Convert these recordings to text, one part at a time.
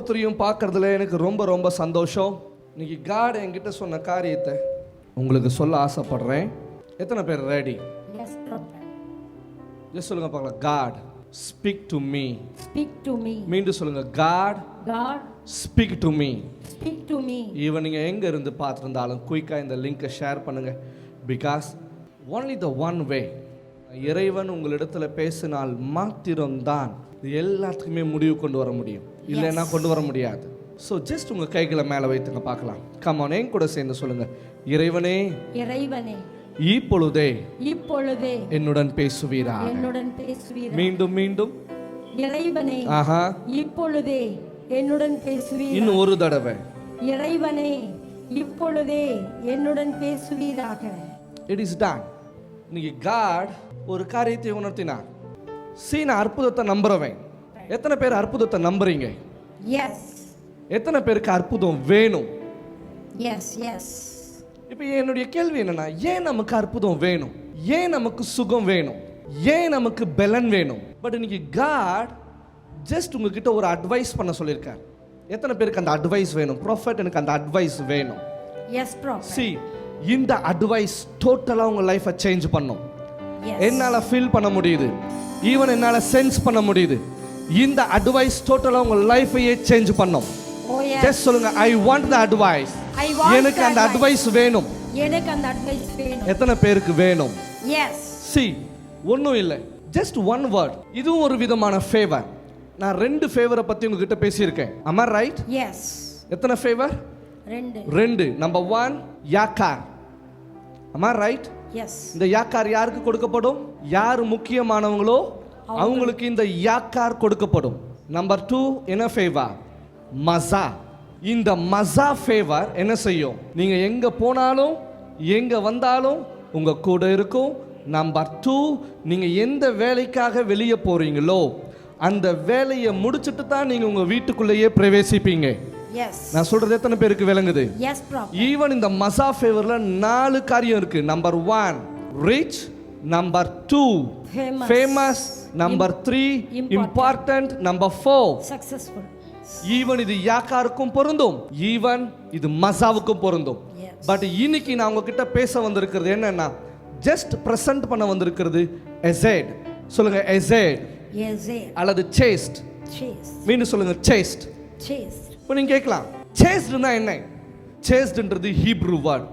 ஒவ்வொருத்தரையும் பார்க்கறதுல எனக்கு ரொம்ப ரொம்ப சந்தோஷம். இன்னைக்கு காட் என்கிட்ட சொன்ன காரியத்தை உங்களுக்கு சொல்ல ஆசைப்படுறேன். எத்தனை பேர் ரெடி? ஜஸ்ட் சொல்லுங்க பார்க்கலாம். God speak to me. Speak to me. மீண்டும் சொல்லுங்க. God God, speak to me. speak to me. Even நீங்கள் எங்கே இருந்து பார்த்துருந்தாலும் குயிக்காக இந்த லிங்கை ஷேர் பண்ணுங்க. Because only the one way, இறைவன் உங்களிடத்துல பேசினால் மாத்திரம்தான் இது எல்லாத்துக்குமே முடிவு கொண்டு வர முடியும், இல்லைன்னா கொண்டு வர முடியாது. ஸோ ஜஸ்ட் உங்கள் கைகளை மேலே வைத்துங்க பார்க்கலாம். கமான், என் கூட சேர்ந்து சொல்லுங்க. இறைவனே, இறைவனே, இப்பொழுதே இப்பொழுதே என்னுடன் பேசுவீரா. என்னுடன் பேசுவீரா. மீண்டும் மீண்டும். இறைவனே, ஆஹா, இப்பொழுதே என்னுடன் பேசுவீரா. இன்னும் ஒரு தடவை. இறைவனே, இப்பொழுதே என்னுடன் பேசுவீராக. It is done. இன்னைக்கு காட் ஒரு காரியத்தை உணர்த்தினார். நான் அற்புதத்தை நம்புறவன். எத்தனை பேர் அற்புதத்தை நம்புறீங்க? எஸ், எத்தனை பேருக்கு அற்புதம் வேணும்? Yes, yes. இப்போ என்னுடைய கேள்வி என்னன்னா, ஏன் நமக்கு அற்புதம் வேணும்? ஏன் நமக்கு சுகம் வேணும்? ஏன் நமக்கு பலன் வேணும்? பட் இன்னைக்கு காட் ஜஸ்ட் உங்ககிட்ட ஒரு அட்வைஸ் பண்ண சொல்லியிருக்கார். எத்தனை பேருக்கு அந்த அட்வைஸ் வேணும்? ப்ராஃபெட், எனக்கு அந்த அட்வைஸ் வேணும். Yes prophet. See, இந்த அட்வைஸ் டோட்டலாக உங்கள் லைஃப்பை சேஞ்ச் பண்ணும். Yes. என்னால் ஃபீல் பண்ண முடியுது, ஈவன் என்னால் சென்ஸ் பண்ண முடியுது. இந்த அட்வைஸ் டோட்டலாக உங்கள் லைஃபையே சேஞ்ச் பண்ணும். Oh yes. ஜஸ்ட் சொல்லுங்க, ஐ வாண்ட் த அட்வைஸ். எனக்கு அந்த அட்வைஸ் வேணும். எனக்கு அந்த அட்வைஸ் வேணும். எத்தனை பேருக்கு வேணும்? எஸ். See, ஒன்றும் இல்லை, ஜஸ்ட் ஒன் வேர்ட். இதுவும் ஒரு விதமான ஃபேவர். நான் 2 ஃபேவரை பற்றி உங்ககிட்ட பேசியிருக்கேன். am I right? எஸ். எத்தனை ஃபேவர்? 2. நம்பர் 1 யாக்கார். am I right? எஸ். இந்த யாக்கார் யாருக்கு கொடுக்கப்படும்? யார் முக்கியமானவங்களோ அவங்களுக்கு இந்த யாக்கார் கொடுக்கப்படும். நம்பர் 2 என்ன ஃபேவர்? மசா. இந்த மசா ஃபேவர் என்ன செய்யும்? நீங்க எங்க போனாலும் எங்க வந்தாலும் உங்க கூட இருக்கும். நம்பர் 2, நீங்க எந்த வேலைக்காக வெளியே போறீங்களோ அந்த வேலையை முடிச்சிட்டு தான் நீங்க உங்க வீட்டுக்குள்ளேயே பிரவேசிப்பீங்க. எஸ். நான் சொல்றது எத்தனை பேருக்கு விளங்குது? S prophet. ஈவன் இந்த மசா ஃபேவர்ல 4 காரியம் இருக்கு. Number 1 rich, number 2 famous, number 3 important, number 4 successful. Even இது யாக்காருக்கும் பொருந்தும், ஈவன் இது மசாவுக்கும் பொருந்தும். பட் இன்னைக்கு நான் உங்ககிட்ட பேச வந்திருக்கிறது என்னன்னா, ஜஸ்ட் பிரசன்ட் பண்ண வந்திருக்கிறது எசேட். சொல்லுங்க எசேட். எசேட் அல்லது சேஸ்ட். சேஸ்ட். மீண்டும் சொல்லுங்க சேஸ்ட். சேஸ்ட். இப்போ நீங்க கேட்கலாம், சேஸ்ட்னா என்ன? சேஸ்ட்ன்றது Hebrew word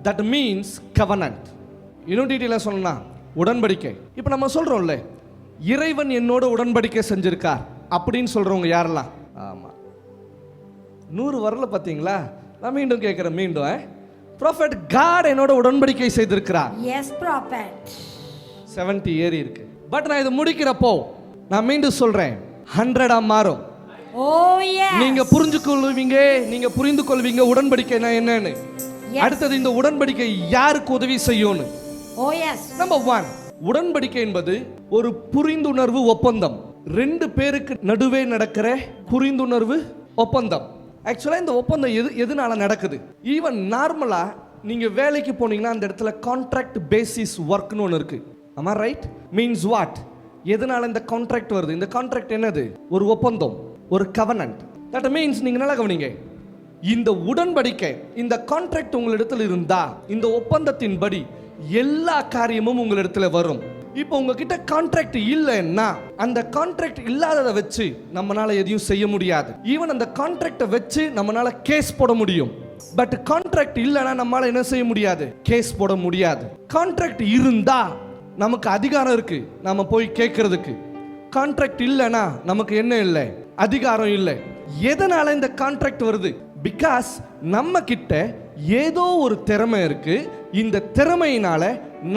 that means covenant. இன்னும் டீட்டெயிலாக சொல்லணும்னா உடன்படிக்கை. இப்போ நம்ம சொல்றோம்ல, இறைவன் என்னோட உடன்படிக்கை செஞ்சிருக்கார் அப்படின்னு சொல்றவங்க யாரெல்லாம்? ஆமா, 100 வரல பார்த்தீங்களா? நான் மீண்டும் கேட்குறேன், மீண்டும் ப்ராஃபெட் காட் என்னோட உடன்படிக்கை செய்திருக்கிறார். S prophet. 70 ஏறி இருக்கு. பட் நான் இது முடிக்கிறப்போ நான் மீண்டும் சொல்றேன், 100 மாறும். ஓ எஸ். நீங்க புரிந்து கொள்வீங்க உடன்படிக்கைனா என்னன்னு. அடுத்தது இந்த உடன்படிக்கை யாருக்கு உதவி செய்யும்னு. ஓ எஸ். நம்பர் 1, உடன்படிக்கை என்பது ஒரு புரிந்துணர்வு ஒப்பந்தம். 2 பேருக்கு நடுவே நடக்கிற புரிந்துணர்வு ஒப்பந்தம். ஆக்சுவலா இந்த ஒப்பந்தம் எதனால நடக்குது? ஈவன் நார்மலா நீங்க வேலைக்கு போனீங்கன்னா அந்த இடத்துல கான்ட்ராக்ட் பேசிஸ் ஒர்க்னு ஒன்று இருக்கு. ஆமா, ரைட்? Means what? எதனால இந்த கான்ட்ராக்ட் வருது? இந்த கான்ட்ராக்ட் என்னது? ஒரு ஒப்பந்தம், ஒரு கவனன்ட். தட் மீன்ஸ் நீங்க நல்லா கவனிங்க, இந்த உடன்படிக்கை, இந்த கான்ட்ராக்ட் உங்களிடத்தில் இருந்தா இந்த ஒப்பந்தத்தின்படி எல்லா காரியமும் உங்களிடத்துல வரும். இப்போ உங்ககிட்ட கான்ட்ராக்ட் இல்லைன்னா அந்த கான்ட்ராக்ட் இல்லாததை வச்சு நம்மளால எதையும் செய்ய முடியாது. ஈவன் அந்த கான்ட்ராக்டை வச்சு நம்மளால கேஸ் போட முடியும். பட் கான்ட்ராக்ட் இல்லைன்னா நம்மளால என்ன செய்ய முடியாது? கேஸ் போட முடியாது. கான்ட்ராக்ட் இருந்தா நமக்கு அதிகாரம் இருக்கு நாம போய் கேட்கறதுக்கு. கான்ட்ராக்ட் இல்லைன்னா நமக்கு என்ன இல்லை? அதிகாரம் இல்லை. எதனால இந்த கான்ட்ராக்ட் வருது? பிகாஸ் நம்ம கிட்ட ஏதோ ஒரு திறமை இருக்கு. இந்த திறமையினால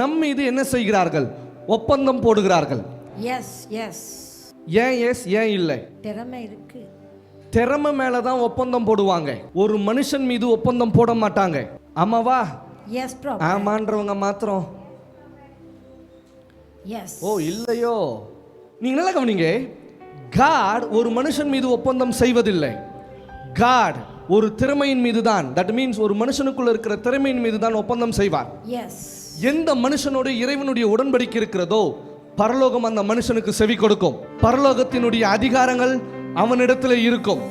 நம்ம இது என்ன செய்கிறார்கள்? ஒப்பந்தம் போடுகிறார்கள். S S. ஏன் எஸ், ஏன் இல்லை? திறமை இருக்கு. திறமை மேல தான் ஒப்பந்தம் போடுவாங்க. ஒரு மனுஷன் மீது ஒப்பந்தம் போட மாட்டாங்க. ஆமாவா? S prophet. ஆமான்றவங்க மாத்திரம். எஸ். ஓ இல்லையோ? நீங்க நல்லா கவனிங்க, காட் ஒரு மனுஷன் மீது ஒப்பந்தம் செய்வதில்லை. காட் ஒரு திறமையின் மீது தான், தட் மீன்ஸ் ஒரு மனுஷனுக்குள்ள இருக்கிற திறமையின் மீது தான் ஒப்பந்தம் செய்வார். எஸ். எந்த மனுஷனோட இறைவனுடைய உடன்படிக்கை இருக்கிறதோ பரலோகம் அந்த மனுஷனுக்கு செவி கொடுக்கும். பரலோகத்தினுடைய அதிகாரங்கள் அவனிடத்தில் இருக்கும்.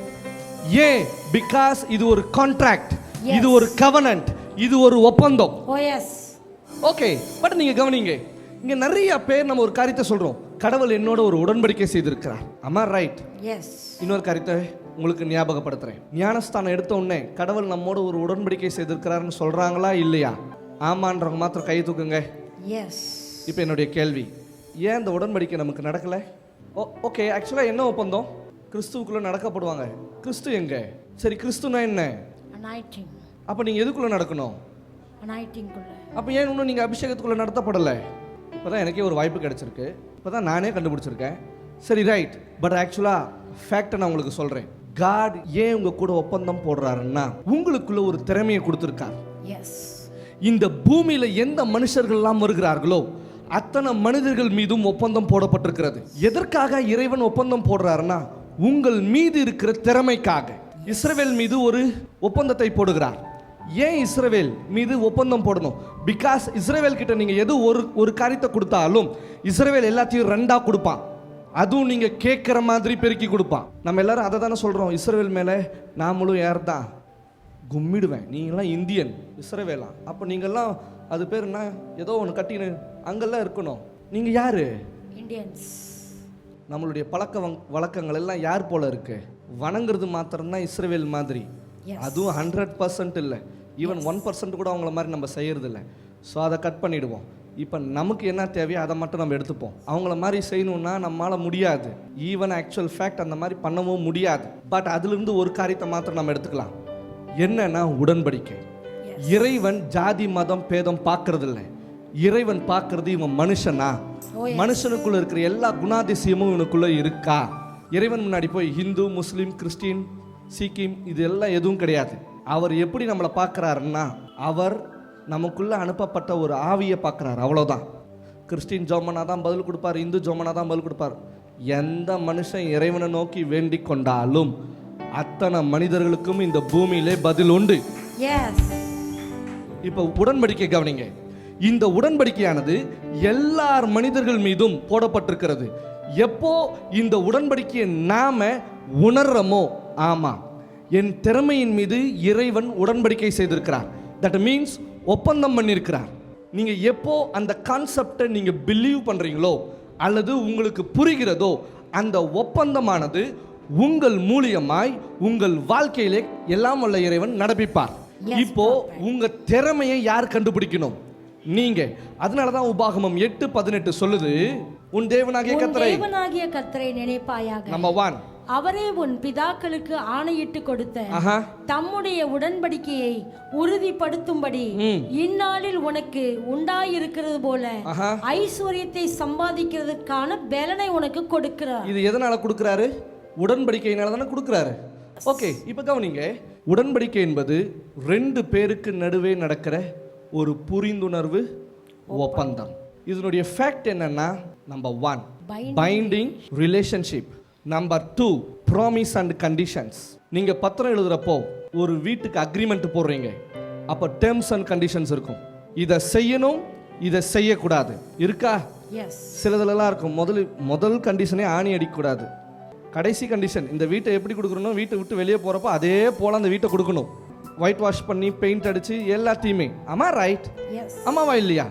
ஏன்? பிகாஸ் இது ஒரு கான்ட்ராக்ட், Yes. இது ஒரு கவனன்ட், இது ஒரு ஒப்பந்தம். Oh, yes. ஓகே, பட் நீங்க கவனிங்க, இங்க நிறைய பேர் நம்ம ஒரு காரியத்தை சொல்றோம், கடவுள் என்னோட ஒரு உடன்படிக்கை செய்திருக்கிறார். ஆமா, ரைட். Yes. இன்னொரு காரியத்தை உங்களுக்கு ஞாபகப்படுத்துறேன். ஞானஸ்தானம் எடுத்த உடனே கடவுள் நம்மோட ஒரு உடன்படிக்கை செய்திருக்கிறாருன்னு சொல்றாங்களா இல்லையா? ஆமான்றவங்க மாத்திரம் கை தூக்குங்க. Yes. இப்போ என்னுடைய கேள்வி, ஏன் இந்த உடன்படிக்கை நமக்கு நடக்கல? ஓகே, ஆக்சுவலாக என்ன ஒப்பந்தம்? கிறிஸ்துவுக்குள்ள நடக்கப்படுவாங்க. கிறிஸ்து எங்க? சரி, கிறிஸ்துனா என்ன? Anointing. அப்போ நீங்க எதுக்குள்ள நடக்கணும்? Anointing குள்ள. அப்போ ஏன் இன்னும் நீங்க அபிஷேகத்துக்குள்ள நடத்தப்படலை? இப்போதான் எனக்கே ஒரு வாய்ப்பு கிடைச்சிருக்கு, இப்போதான் நானே கண்டுபிடிச்சிருக்கேன். சரி, ரைட். பட் ஆக்சுவலாக ஃபேக்டை நான் உங்களுக்கு சொல்றேன். காட் ஏன் உங்க கூட ஒப்பந்தம் போடுறாருன்னா உங்களுக்குள்ள ஒரு திறமையை கொடுத்துருக்கார். Yes. இந்த பூமியில எந்த மனுஷர்கள்லாம் வருகிறார்களோ அத்தனை மனிதர்கள் மீதும் ஒப்பந்தம் போடப்பட்டிருக்கிறது. எதற்காக இறைவன் ஒப்பந்தம் போடுறாருன்னா உங்கள் மீது இருக்கிற திறமைக்காக. இஸ்ரவேல் மீது ஒரு ஒப்பந்தத்தை போடுகிறார். ஏன் இஸ்ரவேல் மீது ஒப்பந்தம் போடணும்? பிகாஸ் இஸ்ரவேல் கிட்ட நீங்க எது ஒரு காரியத்தை கொடுத்தாலும் இஸ்ரவேல் எல்லாத்தையும் ரெண்டா கொடுப்பான். அதுவும் நீங்க கேட்கிற மாதிரி பெருக்கி கொடுப்பான். நம்ம எல்லாரும் அதை தானே சொல்றோம், இஸ்ரவேல் மேல நாமளும் யார் தான் கும்மிடுவேன், நீங்களாம் இந்தியன், இஸ்ரவேலா, அப்போ நீங்கள்லாம் அது பேர் என்ன, ஏதோ ஒன்று கட்டின்னு அங்கெல்லாம் இருக்கணும். நீங்கள் யாரு? Indians. நம்மளுடைய வழக்கங்கள் எல்லாம் யார் போல இருக்கு? வணங்குறது மாத்திரம்தான் இஸ்ரவேல் மாதிரி. Yes. அதுவும் 100% இல்லை, ஈவன் 1% கூட அவங்கள மாதிரி நம்ம செய்யறது இல்லை. ஸோ அதை கட் பண்ணிடுவோம். இப்போ நமக்கு என்ன தேவையோ அதை மட்டும் நம்ம எடுத்துப்போம். அவங்கள மாதிரி செய்யணும்னா நம்மளால் முடியாது. ஈவன் ஆக்சுவல் ஃபேக்ட் அந்த மாதிரி பண்ணவும் முடியாது. பட் அதுலேருந்து ஒரு காரியத்தை மாத்திரம் நம்ம எடுத்துக்கலாம். என்னன்னா உடன்படிக்கை. இறைவன் ஜாதி மதம் பேதம் பார்க்கறதில்லை. இறைவன் பார்க்கறது இவன் மனுஷனா, மனுஷனுக்குள்ள இருக்கிற எல்லா குணாதிசயமும் இவனுக்குள்ள இருக்கா. இறைவன் முன்னாடி போய் ஹிந்து, முஸ்லீம், கிறிஸ்டின், சீக்கியம் இது எல்லாம் எதுவும் கிடையாது. அவர் எப்படி நம்மளை பார்க்குறாருன்னா அவர் நமக்குள்ள அனுப்பப்பட்ட ஒரு ஆவியை பார்க்குறாரு, அவ்வளோதான். கிறிஸ்டின் ஜோமனா தான் பதில் கொடுப்பார், இந்து ஜோமனா தான் பதில் கொடுப்பார். எந்த மனுஷன் இறைவனை நோக்கி வேண்டிக் கொண்டாலும் அத்தனை மனிதர்களுக்கும் இந்த பூமியிலே பதில் உண்டு. இப்ப உடன்படிக்கை கவனிங்க. இந்த உடன்படிக்கையானது எல்லார் மனிதர்கள் மீதும் போடப்பட்டிருக்கிறது. எப்போ இந்த உடன்படிக்கையை நாம உணர்றோமோ, ஆமா என் திறமையின் மீது இறைவன் உடன்படிக்கை செய்திருக்கிறார், தட் மீன்ஸ் ஒப்பந்தம் பண்ணியிருக்கிறார். நீங்க எப்போ அந்த கான்செப்டை நீங்க பிலீவ் பண்றீங்களோ அல்லது உங்களுக்கு புரிகிறதோ அந்த ஒப்பந்தமானது உங்கள் மூலியமாய் உங்கள் வாழ்க்கையிலே எல்லாம் வல்ல இறைவன் நடப்பிப்பார். இப்போ உங்க திறமையை யார் கண்டுபிடிக்கணும்? நீங்க. அதனாலதான் உபாகமம் 8:18 சொல்லுது, உன் தேவனாகிய கர்த்தரை நினைப்பாயாக. நம்பர் 1, அவரே உன் பிதாக்களுக்கு ஆணையிட்டு கொடுத்த தம்முடைய உடன்படிக்கையை உறுதிப்படுத்தும்படி இந்நாளில் உனக்கு உண்டாயிருக்கிறது போல ஐஸ்வர்யத்தை சம்பாதிக்கிறதுக்கான பலனை உனக்கு கொடுக்கிறார். இது எதனால கொடுக்கிறாரு? உடன்படிக்கையினால தானே கொடுக்கிறாரு. ஓகே, இப்போ கவனிங்க. உடன்படிக்கை என்பது 2 பேருக்கு நடுவே நடக்கிற ஒரு புரிந்துணர்வு ஒப்பந்தம். இதனுடைய ஃபேக்ட் என்னன்னா, number 1 binding relationship, number 2 promise and conditions. நீங்க பத்திரம் எழுதுறப்போ ஒரு வீட்டுக்கு அக்ரிமெண்ட் போடுறீங்க, அப்போ டேர்ம்ஸ் அண்ட் கண்டிஷன்ஸ் இருக்கும். இதை செய்யணும், இதை செய்யக்கூடாது இருக்கா? சிலதுலலாம் இருக்கும். முதல் கண்டிஷனே ஆணி அடிக்கக்கூடாது. கடைசி கண்டிஷன், இந்த வீட்டை எப்படி கொடுக்கணும், வீட்டை விட்டு வெளியே போகிறப்போ அதே போல் அந்த வீட்டை கொடுக்கணும். ஒயிட் வாஷ் பண்ணி பெயிண்ட் அடித்து எல்லாத்தையுமே. ஆமா, ரைட்? ஆமாவா இல்லையா?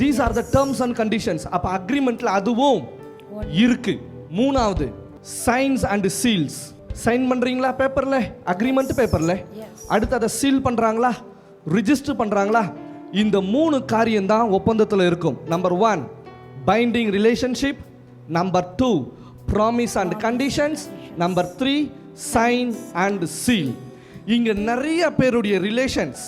These are the terms and conditions. அப்போ அக்ரிமெண்ட்டில் அதுவும் இருக்கு. 3வது சைன்ஸ் அண்ட் சீல்ஸ். சைன் பண்ணுறீங்களா பேப்பரில், அக்ரிமெண்ட் பேப்பரில்? அடுத்து அதை சீல் பண்ணுறாங்களா, ரிஜிஸ்டர் பண்ணுறாங்களா? இந்த 3 காரியம் தான் ஒப்பந்தத்தில் இருக்கும். Number 1 binding relationship, number 2 promise and conditions, number 3 sign and seal. இங்க நிறைய பேருடைய ரிலேஷன்ஸ்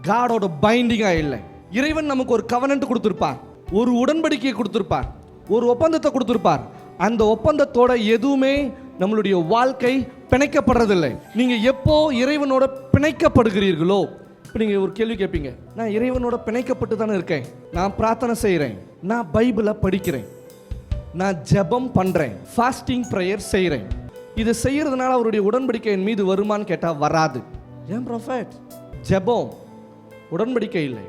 காடோட பைண்டிங்கா இல்லை. இறைவன் நமக்கு ஒரு கவனன்ட் கொடுத்திருப்பார், ஒரு உடன்படிக்கையை கொடுத்திருப்பார், ஒரு ஒப்பந்தத்தை கொடுத்திருப்பார். அந்த ஒப்பந்தத்தோட எதுவுமே நம்மளுடைய வாழ்க்கை பிணைக்கப்படுறதில்லை. நீங்க எப்போ இறைவனோட பிணைக்கப்படுகிறீர்களோ, இப்போ நீங்க ஒரு கேள்வி கேட்பீங்க, நான் இறைவனோட பிணைக்கப்பட்டு தானே இருக்கேன், நான் பிரார்த்தனை செய்கிறேன், நான் பைபிளை படிக்கிறேன், நான் ஜெபம் பண்றேன், ஃபாஸ்டிங் ப்ரேயர் செய்கிறேன், இது செய்யறதுனால அவருடைய உடன்படிக்கை என் மீது வருமான்னு கேட்டால் வராது. ஏன் ப்ராஃபட்? ஜெபம் உடன்படிக்கை இல்லை,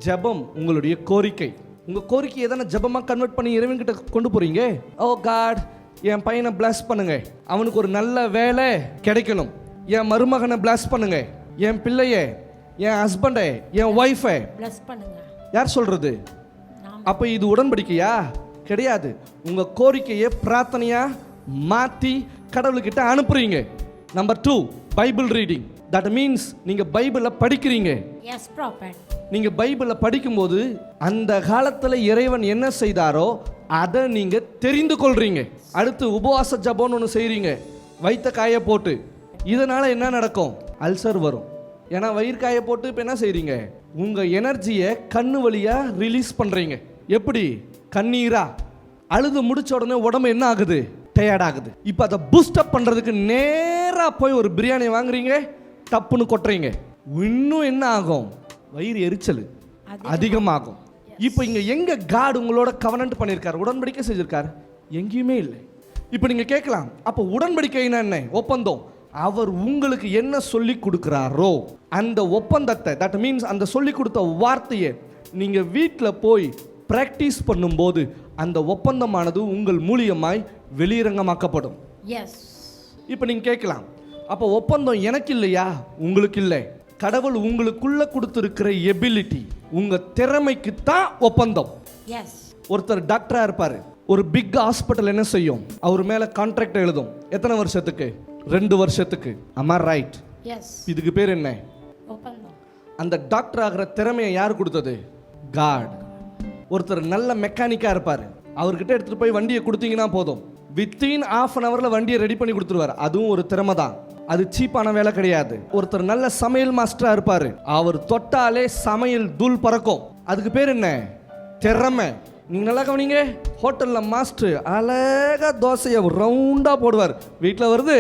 ஜெபம் உங்களுடைய கோரிக்கை. உங்கள் கோரிக்கை எதனா ஜெபமாக கன்வெர்ட் பண்ணி இறைவன் கிட்ட கொண்டு போறீங்க. ஓ காட், என் பையனை பிளஸ் பண்ணுங்க, அவனுக்கு ஒரு நல்ல வேலை கிடைக்கணும், என் மருமகனை பிளஸ் பண்ணுங்க, என் பிள்ளைய, என் ஹஸ்பண்டை, என் ஒய்ஃபை bless பண்ணுங்க. யார் சொல்றது? அப்ப இது உடன்படிக்கையா? கிடையாது. உங்க கோரிக்கையை பிரார்த்தனையா மாத்தி கடவுள்கிட்ட அனுப்புறீங்க. Number 2, Bible reading. That means நீங்க பைபிளை படிக்கிறீங்க. Yes, prophet. நீங்க பைபிளை படிக்கும்போது அந்த காலத்துல இறைவன் என்ன செய்தாரோ அதை நீங்க தெரிந்து கொள்றீங்க. அடுத்து உபவாச ஜபம்னு ஒன்று செய்றீங்க, வயிற்ற காய போட்டு. இதனால என்ன நடக்கும்? அல்சர் வரும். ஏன்னா வயிறு காய போட்டு இப்போ என்ன செய்றீங்க? உங்க எனர்ஜியை கண்ணு வழியா ரிலீஸ் பண்றீங்க. எப்படி? கண்ணீரா. அழுது முடிச்ச உடனே உடம்பு என்ன ஆகுது? டயர்ட் ஆகுது. இப்போ அதை பூஸ்டப் பண்றதுக்கு நேரா போய் ஒரு பிரியாணி வாங்குறீங்க, டப்புன்னு கொட்டுறீங்க. இன்னும் என்ன ஆகும்? வயிறு எரிச்சல் அதிகமாகும். இப்போ இங்க எங்க காட் உங்களோட கவனன்ட் பண்ணியிருக்காரு, உடன்படிக்கை செஞ்சிருக்காரு? எங்கேயுமே இல்லை. இப்போ நீங்க கேட்கலாம், அப்போ உடன்படிக்கைனா என்ன? ஒப்பந்தம். அவர் உங்களுக்கு என்ன சொல்லி கொடுக்குறாரோ அந்த ஒப்பந்தத்தை, தட் மீன்ஸ் அந்த சொல்லி கொடுத்த வார்த்தையை நீங்க வீட்டில் போய் பிராக்டிஸ் பண்ணும்போது அந்த ஒப்பந்தமானது உங்கள் மூலியமாய் வெளியரங்கமாக்கப்படும். எஸ். இப்போ நீங்க கேட்கலாம், அப்போ ஒப்பந்தம் எனக்கு இல்லையா? உங்களுக்கு இல்லை. கடவுள் உங்களுக்குள்ள கொடுத்திருக்கிற எபிலிட்டி, உங்க திறமைக்கு தான் ஒப்பந்தம். எஸ். ஒருத்தர் டாக்டரா இருப்பாரு, ஒரு பிக் ஹாஸ்பிட்டல் என்ன செய்யும்? அவர் மேல கான்ட்ராக்ட் எழுதும். எத்தனை வருஷத்துக்கு? 2 வருஷத்துக்கு. அம்மா ரைட்? எஸ். இதுக்கு பேர் என்ன? ஒப்பந்தம். அந்த டாக்டர் ஆகிற திறமையை யார் கொடுத்தது? காட். ஒருத்தர் நல்ல மெக்கானிக்கா இருப்பாரு, அவர்கிட்ட எடுத்துட்டு போய் வண்டியை கொடுத்தீங்கன்னா போதும், வித்தின் ½ அன் ஹவர்ல வண்டியை ரெடி பண்ணி கொடுத்துருவார். அதுவும் ஒரு திறமை தான், அது சீப்பான வேலை கிடையாது. ஒருத்தர் நல்ல சமையல் மாஸ்டரா இருப்பாரு, அவர் தொட்டாலே சமையல் தூள் பறக்கும். அதுக்கு பேர் என்ன? திறமை. நீங்க நல்லா கவனிங்க, ஹோட்டல்ல மாஸ்டர் அழகா தோசையை ரவுண்டா போடுவார், வீட்டில் வருது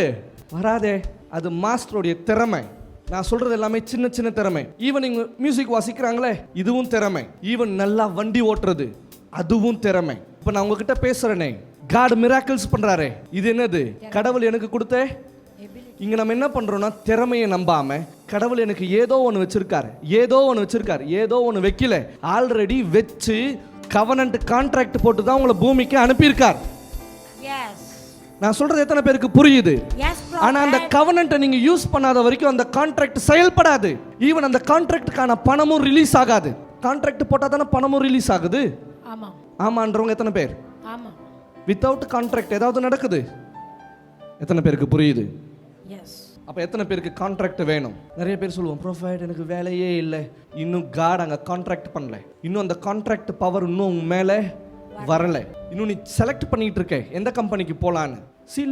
வராதே, அது மாஸ்டருடைய திறமை. நான் சொல்றது எல்லாமே சின்ன சின்ன திறமை. ஈவன் நீங்க மியூசிக் வாசிக்கிறாங்களே, இதுவும் திறமை. ஈவன் நல்லா வண்டி ஓட்டுறது, அதுவும் திறமை. இப்போ நான் உங்ககிட்ட பேசுறேனே, காட் மிராக்கிள்ஸ் பண்றாரே, இது என்னது? கடவுள் எனக்கு கொடுத்த. இங்க நம்ம என்ன பண்றோம்னா, திறமையை நம்பாம கடவுள் எனக்கு ஏதோ ஒன்று வச்சிருக்காரு, ஏதோ ஒன்று வச்சிருக்காரு, ஏதோ ஒன்று வைக்கல, ஆல்ரெடி வச்சு கவனன்ட் கான்ட்ராக்ட் போட்டு தான் உங்களை பூமிக்கு அனுப்பியிருக்கார். எஸ். நான் சொல்றது எத்தனை பேருக்கு புரியுது? எஸ். ஆனா அந்த கவனன்ட்டை நீங்க யூஸ் பண்ணாத வரைக்கும் அந்த கான்ட்ராக்ட் செயல்படாது. ஈவன் அந்த கான்ட்ராக்டுக்கான பணமும் ரிலீஸ் ஆகாது. கான்ட்ராக்ட் போட்டா தானே பணமும் ரிலீஸ் ஆகுது. ஆமா. ஆமான்றவங்க எத்தனை பேர்? ஆமா. வித்தவுட் கான்ட்ராக்ட் ஏதாவது நடக்குது? எத்தனை பேருக்கு புரியுது? எஸ். அப்போ எத்தனை பேருக்கு கான்ட்ராக்ட் வேணும்? நிறைய பேர் சொல்லுவோம், ப்ரொஃபைட் எனக்கு வேலையே இல்லை. இன்னும் காட் அங்கே கான்ட்ராக்ட் பண்ணல, இன்னும் அந்த கான்ட்ராக்ட் பவர் இன்னும் உன் மேலே வரல. இன்னும் நீ செலக்ட் பண்ணிட்டு இருக்க எந்த கம்பெனிக்கு போகலான்னு.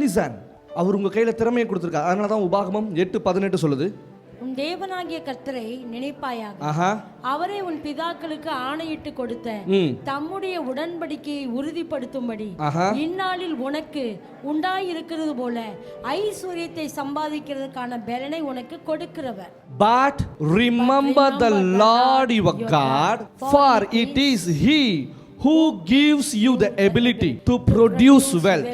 லிசன், அவர் உங்கள் கையில் திறமையை கொடுத்துருக்காரு. அதனால தான் உபாகமம் 8:18 சொல்லுது, உன் தேவனாகிய கர்த்தரை நினைப்பாயாக, அவரே உன் பிதாக்களுக்கு ஆணையிட்டு கொடுத்த தம்முடைய உடன்படிக்கையை உறுதிப்படுத்தும்படி இந்நாளில் உனக்கு உண்டாயிருக்கிறது போல ஐஸ்வர்யத்தை சம்பாதிக்கிறதுக்கான பலனை உனக்கு கொடுக்கிறவர். But remember the Lord your God, for it is He who gives you the ability to produce wealth,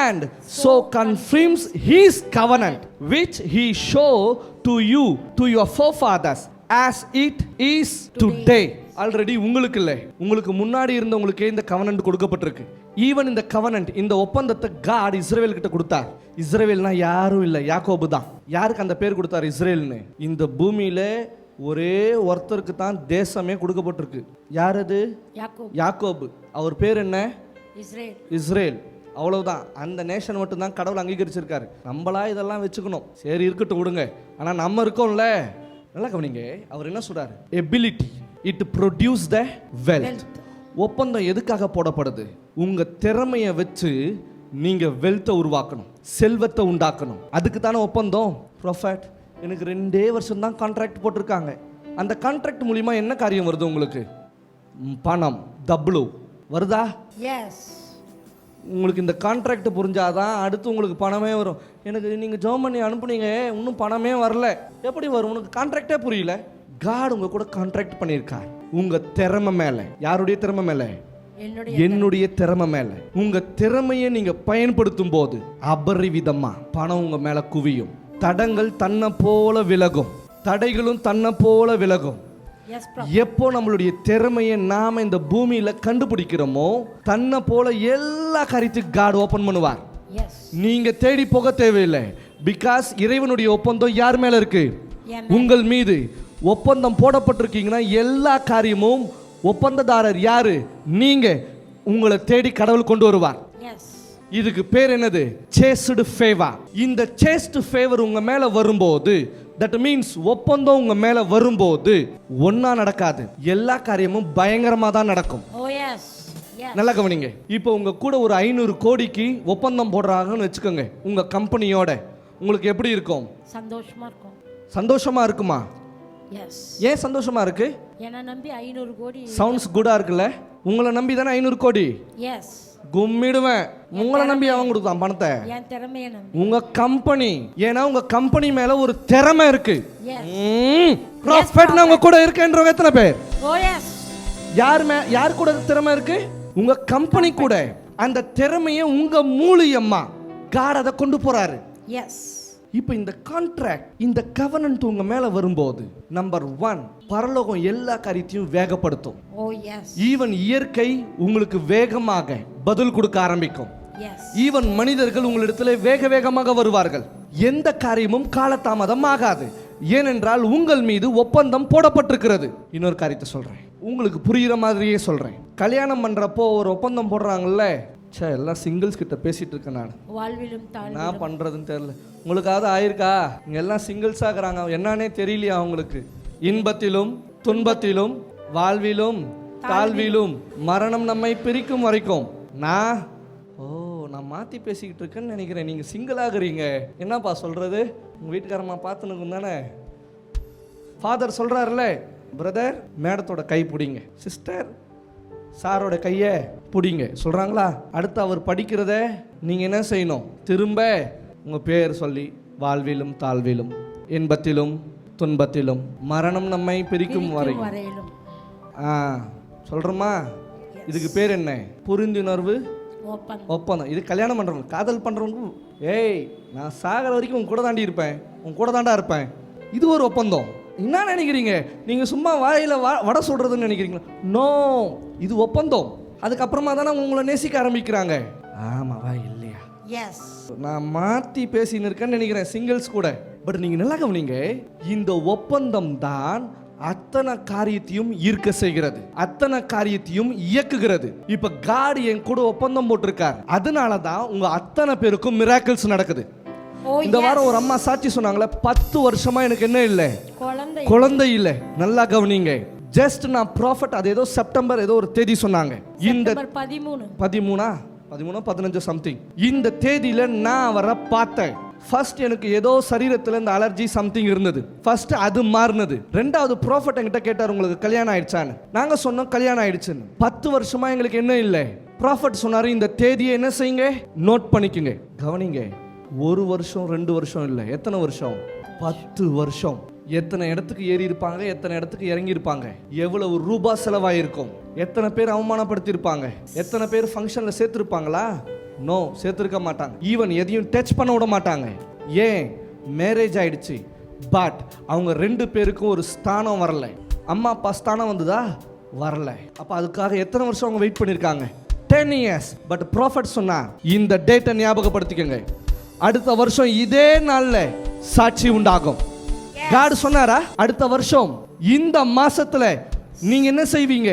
and so confirms His covenant which He showed to you, to your forefathers, as it is today. Already உங்களுக்கு இல்லை, உங்களுக்கு முன்னாடி இருந்தவங்களுக்கே இந்த covenant கொடுக்கப்பட்டிருக்கு. Even இந்த covenant, இந்த ஒப்பந்தத்தை God இஸ்ரவேல் கிட்ட கொடுத்தார். இஸ்ரவேல்னா யாரும் இல்லை, யாக்கோபு தான். யாருக்கு அந்த பேர் கொடுத்தார் இஸ்ரேல்னு? இந்த பூமியில ஒரே ஒருத்தருக்கு தான் தேசமே கொடுக்கப்பட்டிருக்கு. யார் அது? யாக்கோபு. அவர் பேர் என்ன? இஸ்ரேல். அவ்வளவுதான். அந்த நேஷன் மட்டும் தான் கடவுள் அங்கீகரிச்சிருக்காரு. நம்மளா இதெல்லாம் வச்சுக்கணும், சரி இருக்கட்டும் விடுங்க. ஆனா நம்ம இருக்கோம்ல, நல்லா கவனிங்க, அவர் என்ன சொல்றாரு? Ability it produce the wealth. ஒப்பந்தம் எதுக்காக போடப்படுது? உங்க திறமையை வச்சு நீங்க வெல்த்தை உருவாக்கணும், செல்வத்தை உண்டாக்கணும். அதுக்கு தானே ஒப்பந்தம். ப்ரொஃபட் எனக்கு 2 வருஷம் தான் கான்ட்ராக்ட் போட்டிருக்காங்க. அந்த கான்ட்ராக்ட் மூலியமா என்ன காரியம் வருது உங்களுக்கு? பணம் டபுள் வருதா? எஸ். உங்களுக்கு இந்த கான்ட்ராக்ட் புரிஞ்சாதான் அடுத்து உங்களுக்கு பணமே வரும். எனக்கு நீங்கள் ஜெபம் பண்ணி அனுப்புனீங்க, இன்னும் பணமே வரல. எப்படி வரும்? உனக்கு கான்ட்ராக்டே புரியல. காட் உங்க கூட கான்ட்ராக்ட் பண்ணியிருக்கார். உங்க திறமை மேலே. யாருடைய திறமை மேலே? என்னுடைய திறமை மேலே. உங்க திறமையை நீங்க பயன்படுத்தும் போது அபரிவிதமா பணம் உங்க மேல குவியும். தடங்கள் தன்னை போல விலகும், தடைகளும் தன்னை போல விலகும். எப்போ நம்மளுடைய திறமையை நாம இந்த பூமியில கண்டுபிடிக்கிறோமோ, தன்னை போல எல்லா காரியத்தையும் காட் ஓபன் பண்ணுவார். நீங்க தேடி போக தேவையில்லை, பிகாஸ் இறைவனுடைய ஒப்பந்தம் யார் மேல இருக்கு? உங்கள் மீது. ஒப்பந்தம் போடப்பட்டிருக்கீங்கன்னா எல்லா காரியமும் ஒப்பந்ததாரர் யாரு? நீங்க. உங்களை தேடி கடவுள் கொண்டு வருவார். இதுக்கு பேர் என்னது? Chased favour. இந்த சேஸ்டு ஃபேவர் உங்க மேல வரும்போது, தட் மீன்ஸ் ஒப்பந்தம் உங்க மேல வரும்போது ஒன்னா நடக்காது, எல்லா காரியமும் பயங்கரமா தான் நடக்கும். நல்லா கவனிங்க. இப்போ உங்க கூட ஒரு 500 கோடிக்கு ஒப்பந்தம் போடுறாங்கன்னு வச்சுக்கோங்க உங்க கம்பெனியோட, உங்களுக்கு எப்படி இருக்கும்? சந்தோஷமா இருக்கும். சந்தோஷமா இருக்குமா? ஏன் சந்தோஷமா இருக்கு? என்ன நம்பி 500 கோடி. சவுண்ட்ஸ் குடா இருக்குல்ல? உங்களை நம்பி தானே 500 கோடி. கும்மிடுவேன். உங்களை நம்பி அவன் கொடுத்தான் பணத்தை. என் திறமையை நம்பி. உங்க கம்பெனி. ஏன்னா உங்க கம்பெனி மேல ஒரு திறமை இருக்கு. ப்ராஃபிட் உங்க கூட இருக்கேன்றவங்க எத்தனை பேர்? யார் கூட திறமை இருக்கு? உங்க கம்பெனி கூட. அந்த திறமையை உங்க மூலியமா காட் அதை கொண்டு போறாரு. இப்போ இந்த கான்ட்ராக்ட், இந்த கவர்னன்ட் உங்க மேல வரும்போது, நம்பர் 1, பரலோகம் எல்லா காரியத்தையும் வேகப்படுத்தும். ஈவன் இயற்கை உங்களுக்கு வேகமாக பதில் கொடுக்க ஆரம்பிக்கும். ஈவன் மனிதர்கள் உங்களிடத்துல வேக வேகமாக வருவார்கள். எந்த காரியமும் காலதாமதம் ஆகாது. ஏனென்றால் உங்கள் மீது ஒப்பந்தம் போடப்பட்டிருக்கிறது. இன்னொரு காரியத்தை சொல்றேன், உங்களுக்கு புரியுற மாதிரியே சொல்றேன். கல்யாணம் பண்றப்போ ஒரு ஒப்பந்தம் போடுறாங்கல்ல, எல்லாம் சிங்கிள்ஸ் கிட்ட பேசிட்டு இருக்கேன் நான். நான் பண்றதுன்னு தெரியல, உங்களுக்காவது ஆயிருக்கா? இங்க எல்லாம் சிங்கிள்ஸ் ஆகுறாங்க, என்னன்னே தெரியலையா உங்களுக்கு? இன்பத்திலும் துன்பத்திலும் வாழ்விலும் தாழ்விலும் மரணம் நம்மை பிரிக்கும் வரைக்கும். நான் மாத்தி பேசிக்கிட்டு இருக்கேன்னு நினைக்கிறேன். நீங்க சிங்கிள் ஆகுறீங்க. என்னப்பா சொல்றது? உங்க வீட்டுக்காரமா பார்த்துனுக்கும் தானே. ஃபாதர் சொல்றாருல, பிரதர் மேடத்தோட கை பிடிங்க, சிஸ்டர் சாரோட கையை பிடிங்க சொல்றாங்களா? அடுத்து அவர் படிக்கிறத நீங்க என்ன செய்யணும்? திரும்ப உங்க பேர் சொல்லி வாழ்விலும் தாழ்விலும் இன்பத்திலும் துன்பத்திலும் மரணம் நம்மை பிரிக்கும் வரையிலும். சொல்றோமா? இதுக்கு பேர் என்ன? புரிந்துணர்வு ஒப்பந்தம். இது கல்யாணம் பண்றவங்க, காதல் பண்றவங்க, ஏய் நான் சாகர வரைக்கும் உன் கூட தாண்டி இருப்பேன், உன் கூட தாண்டா இருப்பேன். இது ஒரு ஒப்பந்தம். என்ன நினைக்கிறீங்க? நீங்க சும்மா வாயில வடை சொல்றதுன்னு நினைக்கிறீங்களா? நோ, இது ஒப்பந்தம். அதுக்கப்புறமா தானே உங்களை நேசிக்க ஆரம்பிக்கிறாங்க. ஆமாவா இல்லையா? நான் மாத்தி பேசின்னு இருக்கேன்னு நினைக்கிறேன் சிங்கிள்ஸ் கூட. பட் நீங்க நல்லா கவனிங்க, இந்த ஒப்பந்தம் தான் அத்தனை காரியத்தையும் ஈர்க்க செய்கிறது, அத்தனை காரியத்தையும் இயக்குகிறது. இப்ப காட் என் கூட ஒப்பந்தம் போட்டிருக்கார், அதனாலதான் உங்க அத்தனை பேருக்கும் மிராக்கிள்ஸ் நடக்குது. இந்த வாரம் ஒரு அம்மா சாட்சி சொன்னாங்களே, 10 வருஷமா எனக்கு என்ன இல்லை? குழந்தை இல்லை. நல்லா கவனிங்க. ஜஸ்ட் நான் ப்ராஃபட், அது ஏதோ செப்டம்பர் ஏதோ ஒரு தேதி சொன்னாங்க, இந்த 13 சம்திங். இந்த தேதியில நான் அவரை பார்த்தேன். ஃபர்ஸ்ட் எனக்கு ஏதோ சரீரத்தில் இந்த அலர்ஜி சம்திங் இருந்தது. ஃபர்ஸ்ட் அது மாறினது. ரெண்டாவது ப்ராஃபட் என்கிட்ட கேட்டார், உங்களுக்கு கல்யாணம் ஆயிடுச்சான்னு. நாங்க சொன்னோம் கல்யாணம் ஆயிடுச்சுன்னு. 10 வருஷமா எங்களுக்கு என்ன இல்லை? ப்ராஃபட் சொன்னாரு, இந்த தேதியை என்ன செய்யுங்க? நோட் பண்ணிக்கங்க. கவனிங்க, 1 வருஷம் 2 வருஷம் இல்லை, எத்தனை வருஷம்? 10 வருஷம். எத்தனை இடத்துக்கு ஏறி இருப்பாங்க, எத்தனை இடத்துக்கு இறங்கி இருப்பாங்க, எவ்வளவு ரூபாய் செலவாயிருக்கும், எத்தனை பேர் அவமானப்படுத்தி இருப்பாங்க, எத்தனை பேர் ஃபங்க்ஷன்ல சேர்த்திருப்பாங்களா? நோ, சேர்த்திருக்க மாட்டாங்க. ஈவன் எதையும் டச் பண்ண விட மாட்டாங்க. ஏன்? மேரேஜ் ஆயிடுச்சு. பட் அவங்க 2 பேருக்கும் ஒரு ஸ்தானம் வரல. அம்மா அப்பா ஸ்தானம் வந்ததா? வரல. அப்ப அதுக்காக எத்தனை வருஷம் அவங்க வெயிட் பண்ணிருக்காங்க? 10 years. பட் ப்ராஃபட் சொன்னா, இந்த டேட்டை ஞாபகப்படுத்திக்கங்க, அடுத்த வருஷம் இதே நாள்ல சாட்சி உண்டாகும். காட் சொன்னாரா? அடுத்த வருஷம் இந்த மாசத்துல நீங்க என்ன செய்வீங்க?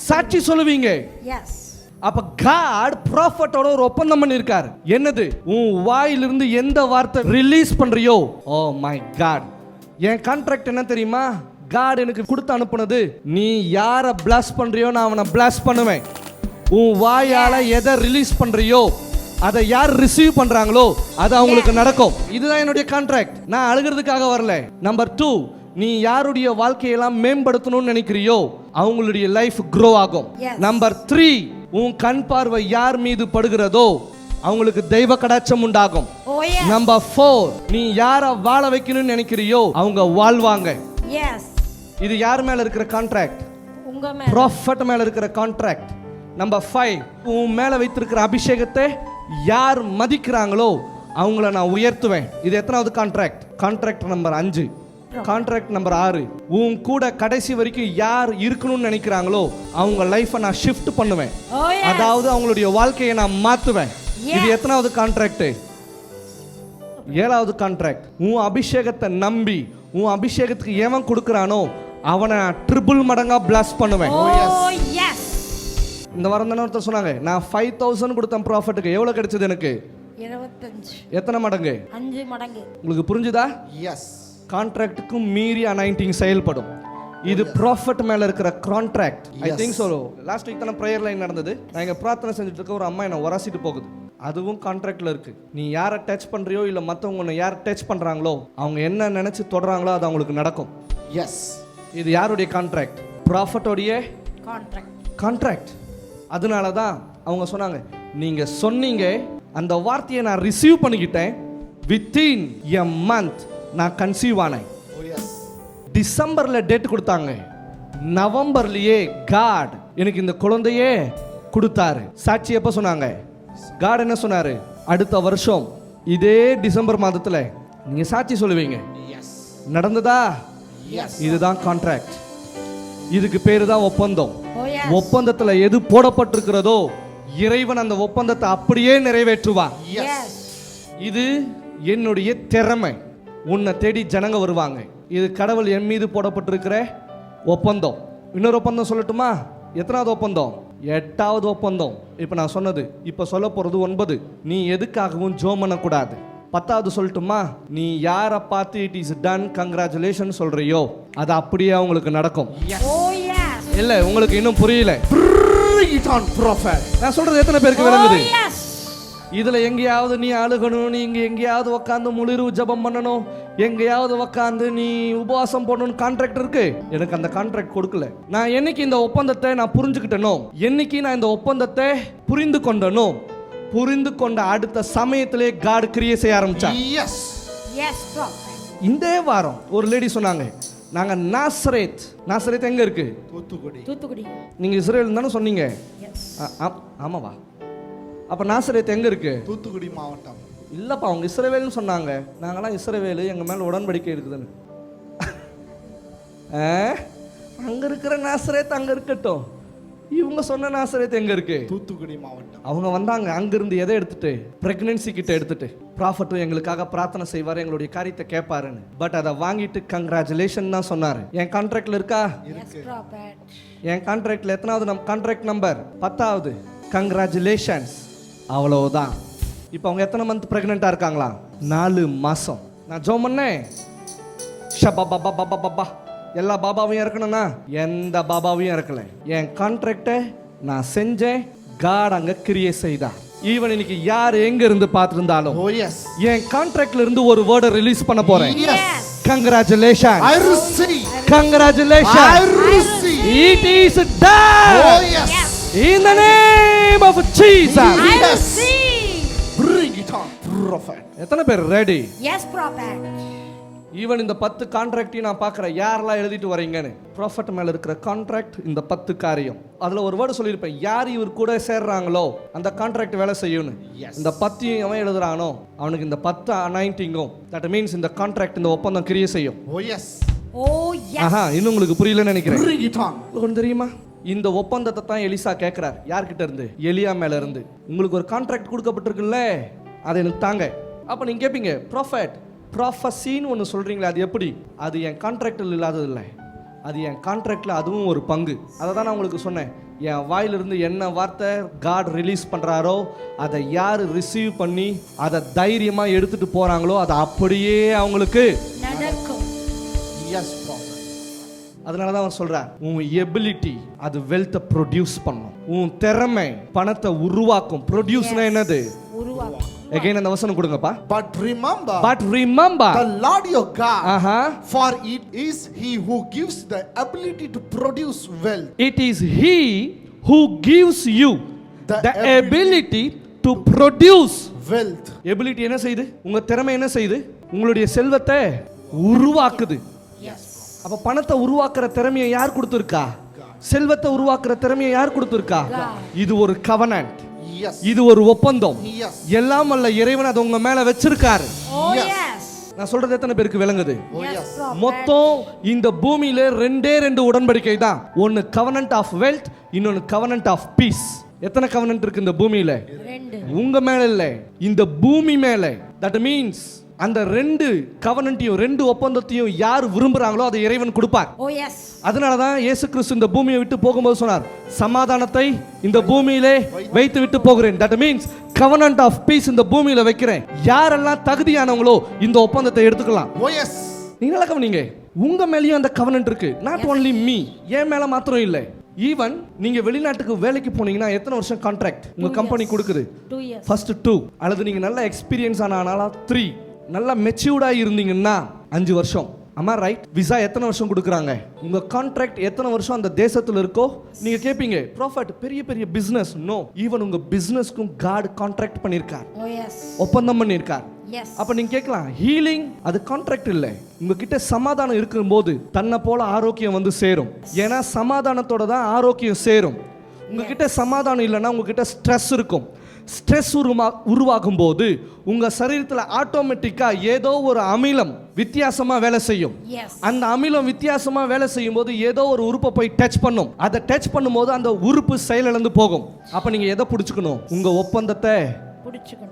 சாட்சி சொல்லுவீங்க. அப்ப காட் ப்ராஃபட்டோட ஒரு ஒப்பந்தம் பண்ணிருக்கார். என்னது? உன் வாயிலிருந்து எந்த வார்த்தை ரிலீஸ் பண்றியோ, ஓ மை காட், என் கான்ட்ராக்ட் என்ன தெரியுமா? காட் எனக்கு கொடுத்து அனுப்புனது, நீ யாரை பிளாஸ் பண்றியோ நான் அவனை பிளாஸ் பண்ணுவேன். உன் வாயால எதை ரிலீஸ் பண்றியோ, அதை யார் ரிசீவ் பண்றாங்களோ அது அவங்களுக்கு நடக்கும். இதுதான் என்னுடைய கான்ட்ராக்ட். நான் அழுகிறதுக்காக வரல. நம்பர் 2, நீ யாருடைய வாழ்க்கையெல்லாம் மேம்படுத்தணும்னு நினைக்கிறியோ அவங்களுடைய லைஃப் க்ரோ ஆகும். நம்பர் 3, உன் கண் பார்வை யார் மீது படுகிறதோ அவங்களுக்கு தெய்வ கடாட்சம் உண்டாகும். நம்பர் 4, நீ யாரை வாழ வைக்கணும்னு நினைக்கிறியோ அவங்க வாழ்வாங்க. இது யார் மேல இருக்கிற கான்ட்ராக்ட்? உங்க மேல, ப்ராஃபட் மேல இருக்கிற கான்ட்ராக்ட். நம்பர் 5, உன் மேல வைத்திருக்கிற அபிஷேகத்தை யார் மதிக்கிறாங்களோ அவங்கள நான் உயர்த்துவேன். இது எத்தனாவது contract? Contract number 5. Contract number 6, உன் கூட கடைசி வரைக்கும் யார் இருக்கணும்னு நினைக்கிறாங்களோ அவங்க லைஃபை நான் ஷிஃப்ட் பண்ணுவேன். அதாவது அவங்களுடைய வாழ்க்கையை நான் மாத்துவேன். இது எத்தனாவது கான்ட்ராக்ட்? 7வது கான்ட்ராக்ட், உன் அபிஷேகத்தை நம்பி உன் அபிஷேகத்துக்கு எவன் கொடுக்குறானோ அவனை ட்ரிபிள் மடங்கா பிளஸ் பண்ணுவேன். ஓ எஸ். இந்த வாரம் தானே ஒருத்தர் சொன்னாங்க, நான் 5000 கொடுத்தேன் ப்ராஃபிட்டுக்கு, எவ்வளவு கிடைச்சது எனக்கு? 25. எத்தனை மடங்கு? 5 மடங்கு. உங்களுக்கு புரிஞ்சுதா? எஸ். கான்ட்ராக்டுக்கும் மீறி அனாயிண்டிங் செயல்படும். இது ப்ராஃபிட் மேல இருக்கிற contract. I think so. Last week தான பிரேயர் லைன் நடந்தது. நான் இங்க பிரார்த்தனை செஞ்சுட்டு இருக்க ஒரு அம்மா என்ன உரசிட்டு போகுது. அதுவும் கான்ட்ராக்ட்ல இருக்கு. நீ யாரை டச் பண்றியோ இல்ல மத்தவங்க உன்னை யார் டச் பண்றாங்களோ அவங்க என்ன நினைச்சு தொடறாங்களோ அது அவங்களுக்கு நடக்கும். எஸ். இது யாருடைய கான்ட்ராக்ட்? ப்ராஃபிட்டோடைய கான்ட்ராக்ட். அதனால தான் அவங்க சொன்னாங்க, நீங்க சொன்னீங்க, அந்த வார்த்தையை நான் ரிசீவ் பண்ணிக்கிட்டேன், வித்தின் எ மந்த் நான் கன்சீவ் ஆனேன். டிசம்பர்ல டேட் கொடுத்தாங்க, நவம்பர்லயே காட் எனக்கு இந்த குழந்தையே கொடுத்தாரு. சாட்சி எப்ப சொன்னாங்க? காட் என்ன சொன்னாரு? அடுத்த வருஷம் இதே டிசம்பர் மாதத்துல நீங்க சாட்சி சொல்லுவீங்க. நடந்ததா? இதுதான் கான்ட்ராக்ட். இதுக்கு பேரு தான் ஒப்பந்தம். ஒப்பந்தத்துல எது போடப்பட்டிருக்கிறதோ இறைவன் அந்த ஒப்பந்தத்தை அப்படியே நிறைவேற்றுவார். இது என்னுடைய திறமை. உன்னை தேடி ஜனங்க வருவாங்க. இது கடவுள் என் மீது போடப்பட்டிருக்கிற ஒப்பந்தம். இன்னொரு ஒப்பந்தம் சொல்லட்டுமா? எத்தனாவது ஒப்பந்தம்? 8வது ஒப்பந்தம். இப்போ நான் சொன்னது, இப்போ சொல்ல போறது 9. நீ எதுக்காகவும் ஜோம் பண்ணக்கூடாது. 10வது சொல்லட்டுமா? நீ யாரை பார்த்து இட் இஸ் டன் கங்க்ராச்சுலேஷன் சொல்றியோ அது அப்படியே அவங்களுக்கு நடக்கும். இல்ல உங்களுக்கு இன்னும் புரியல. நான் சொல்றது எத்தனை பேருக்கு விளங்குது? இதுல எங்கேயாவது நீ அழுகணும், நீங்க எங்கேயாவது உட்காந்து முழுரு ஜபம் பண்ணணும், எங்கேயாவது உட்காந்து நீ உபவாசம் போடணும் கான்ட்ராக்ட் இருக்கு. எனக்கு அந்த கான்ட்ராக்ட் கொடுக்கல. நான் என்னைக்கு இந்த ஒப்பந்தத்தை நான் புரிஞ்சுக்கிட்டனோ, என்னைக்கு நான் இந்த ஒப்பந்தத்தை புரிந்து கொண்டனோ, புரிந்து கொண்ட அடுத்த சமயத்திலே காட் கிரியை செய்ய ஆரம்பிச்சார். இந்த வாரம் ஒரு லேடி சொன்னாங்க, நாங்க நாசரேத் எங்க இருக்கு? தூத்துக்குடி. நீங்க இஸ்ரேல் தானே சொன்னீங்க? ஆமாவா? அப்ப நாசரேத் எங்க இருக்கு? தூத்துக்குடி மாவட்டம். இல்லப்பா அவங்க இஸ்ரவேல்னு சொன்னாங்க. நாங்களாம் இஸ்ரவேல், எங்க மேல உடன்படிக்கை இருக்குதுன்னு. அங்க இருக்கிற நாசரேத் அங்க இருக்கட்டும், இவங்க சொன்ன நாசரேத் எங்க இருக்கு? தூத்துக்குடி மாவட்டம். அவங்க வந்தாங்க அங்கிருந்து எதை எடுத்துட்டு? பிரெக்னன்சி கிட்ட எடுத்துட்டு. ப்ராஃபட் எங்களுக்காக பிரார்த்தனை செய்வாரு, எங்களுடைய காரியத்தை கேட்பாருன்னு. பட் அதை வாங்கிட்டு கங்க்ராச்சுலேஷன் தான் சொன்னாரு. என் கான்ட்ராக்ட்ல இருக்கா? என் கான்ட்ராக்ட்ல எத்தனாவது கான்ட்ராக்ட் நம்பர்? 10வது. கங்க்ராச்சுலேஷன்ஸ். அவ்வளவுதான். இப்போ அவங்க எத்தனை மந்த் பிரெக்னெண்டா இருக்காங்களா? 4 மாசம். நான் ஜோம் பண்ணேன், எல்லா பாபாவையும் இறக்கணும்னா எந்த பாபாவையும் இறக்கல. என் கான்ட்ராக்டை நான் செஞ்சேன், காட் அங்க கிரியை செய்தார். ஈவன் இன்னைக்கு யார் எங்க இருந்து பார்த்திருந்தாலும் என் கான்ட்ராக்ட்ல இருந்து ஒரு வேர்டை ரிலீஸ் பண்ண போறேன். Congratulations. I receive. Congratulations. I receive. It is done. Oh yes. In the name of Jesus. I receive. Bring it on, prophet. எத்தனை பேர் ரெடி? Yes, prophet. ஈவன் இந்த 10 கான்ட்ராக்டையும் நான் பார்க்குறேன், யாரெல்லாம் எழுதிட்டு வரீங்கன்னு. ப்ராஃபட் மேலே இருக்கிற கான்ட்ராக்ட் இந்த 10 காரியம். அதில் ஒரு வேர்டு சொல்லியிருப்பேன், யார் இவர் கூட சேர்றாங்களோ அந்த கான்ட்ராக்ட் வேலை செய்யணும். இந்த 10 அவன் எழுதுறானோ அவனுக்கு இந்த 10 அனாயிண்டிங்கும், தட் மீன்ஸ் இந்த கான்ட்ராக்ட், இந்த ஒப்பந்தம் கிரியை செய்யும். Oh yes. Oh yes. ஆஹா, இன்னும் உங்களுக்கு புரியலன்னு நினைக்கிறேன். Bring it on. ஒன்று தெரியுமா? இந்த ஒப்பந்தத்தை தான் எலிசா கேட்கிறார். யார்கிட்ட இருந்து? எலியா மேல இருந்து. உங்களுக்கு ஒரு கான்ட்ராக்ட் கொடுக்கப்பட்டிருக்குல்ல, அதை எனக்கு தாங்க. அப்ப நீங்க கேட்பீங்க, ப்ராஃபட் ப்ராஃபஸின்னு ஒன்று சொல்றீங்களா, அது எப்படி? அது என் கான்ட்ராக்டில் இல்லாதது இல்லை, அது என் கான்ட்ராக்டில் அதுவும் ஒரு பங்கு. அதை தான் நான் உங்களுக்கு சொன்னேன். என் வாயிலிருந்து என்ன வார்த்தை காட் ரிலீஸ் பண்ணுறாரோ அதை யார் ரிசீவ் பண்ணி அதை தைரியமாக எடுத்துட்டு போகிறாங்களோ அதை அப்படியே அவங்களுக்கு நடக்கும். Yes, prophet. அதனால தான் அவன் சொல்றார், உன் எபிலிட்டி அது வெல்த்தை ப்ரொடியூஸ் பண்ணும். உன் திறமை பணத்தை உருவாக்கும். ப்ரொடியூஸ்னா என்னது? உருவாக்கும். Again அந்த வசனம் கொடுங்கப்பா. But remember the Lord your God, for it is He who gives the ability to produce wealth. It is He who gives you the ability to produce wealth. Ability என்ன செய்யுது? உங்க திறமை என்ன செய்யுது? உங்களுடைய செல்வத்தை உருவாக்குது. அப்ப பணத்தை உருவாக்குற திறமையை யார் கொடுத்திருக்கா? செல்வத்தை உருவாக்குற திறமையை யார் கொடுத்திருக்கா? இது ஒரு கவனன்ட். இது ஒரு ஒப்பந்தம். எல்லாம் அல்ல இறைவன் அது உங்க மேல வச்சிருக்காரு. நான் சொல்றது எத்தனை பேருக்கு விளங்குது? மொத்தம் இந்த பூமியில ரெண்டு உடன்படிக்கை தான். ஒன்னு கவனன்ட் ஆஃப் வெல்த், இன்னொன்னு கவனன்ட் ஆஃப் பீஸ். எத்தனை கவனன்ட் இருக்கு இந்த பூமியில? உங்க மேல இல்ல, இந்த பூமி மேல. தட் மீன்ஸ் அந்த ரெண்டு கவனன்ட்டையும் ரெண்டு ஒப்பந்தத்தையும் யார் விரும்புறாங்களோ அதை இறைவன் கொடுப்பார். Oh, yes. அதனால தான் இயேசு கிறிஸ்து இந்த பூமியை விட்டு போகும்போது சொன்னார், சமாதானத்தை இந்த பூமியிலே வைத்து விட்டு போகிறேன். That means covenant of peace இந்த பூமியில வைக்கிறேன். யாரெல்லாம் தகுதியானவங்களோ இந்த ஒப்பந்தத்தை எடுத்துக்கலாம். Oh, yes. நீங்க நல்லா கவனிங்க, உங்க மேலயும் அந்த covenant இருக்கு. நாட் only me, என் மேல மாத்திரம் இல்லை. ஈவன் நீங்க வெளிநாட்டுக்கு வேலைக்கு போனீங்கன்னா எத்தனை வருஷம் கான்ட்ராக்ட் உங்க கம்பெனி கொடுக்குது? 2 years. ஃபர்ஸ்ட் 2, அல்லது நீங்க நல்ல எக்ஸ்பீரியன்ஸ் ஆனால 3, நல்லா மெச்சூர்டா இருந்தீங்கன்னா 5 வருஷம். ஆமா ரைட்? விசா எத்தனை வருஷம் கொடுக்குறாங்க? உங்க கான்ட்ராக்ட் எத்தனை வருஷம் அந்த தேசத்துல இருக்கோ? நீங்க கேட்பீங்க, ப்ராஃபட் பெரிய பெரிய பிசினஸ். நோ, ஈவன் உங்க பிசினஸ்க்கும் காட் கான்ட்ராக்ட் பண்ணிருக்கார். Oh, yes. ஒப்பந்தம் பண்ணிருக்கார். Yes. அப்ப நீங்க கேட்கலாம், ஹீலிங் அது கான்ட்ராக்ட் இல்லை. உங்ககிட்ட சமாதானம் இருக்கும்போது தன்னை போல ஆரோக்கியம் வந்து சேரும். ஏன்னா சமாதானத்தோட தான் ஆரோக்கியம் சேரும். உங்ககிட்ட சமாதானம் இல்லைன்னா உங்ககிட்ட ஸ்ட்ரெஸ் இருக்கும். ஸ்ட்ரெஸ் உருவாகும் போது உங்க சரீரத்தில் ஆட்டோமேட்டிக்கா ஏதோ ஒரு அமிலம் வித்தியாசமா வேலை செய்யும். Yes. அந்த அமிலம் வித்தியாசமா வேலை செய்யும் போது ஏதோ ஒரு உறுப்பை போய் டச் பண்ணும். அதை டச் பண்ணும்போது அந்த உறுப்பு செயலிழந்து போகும். அப்ப நீங்க எதை பிடிச்சுக்கணும்? உங்க ஒப்பந்தத்தை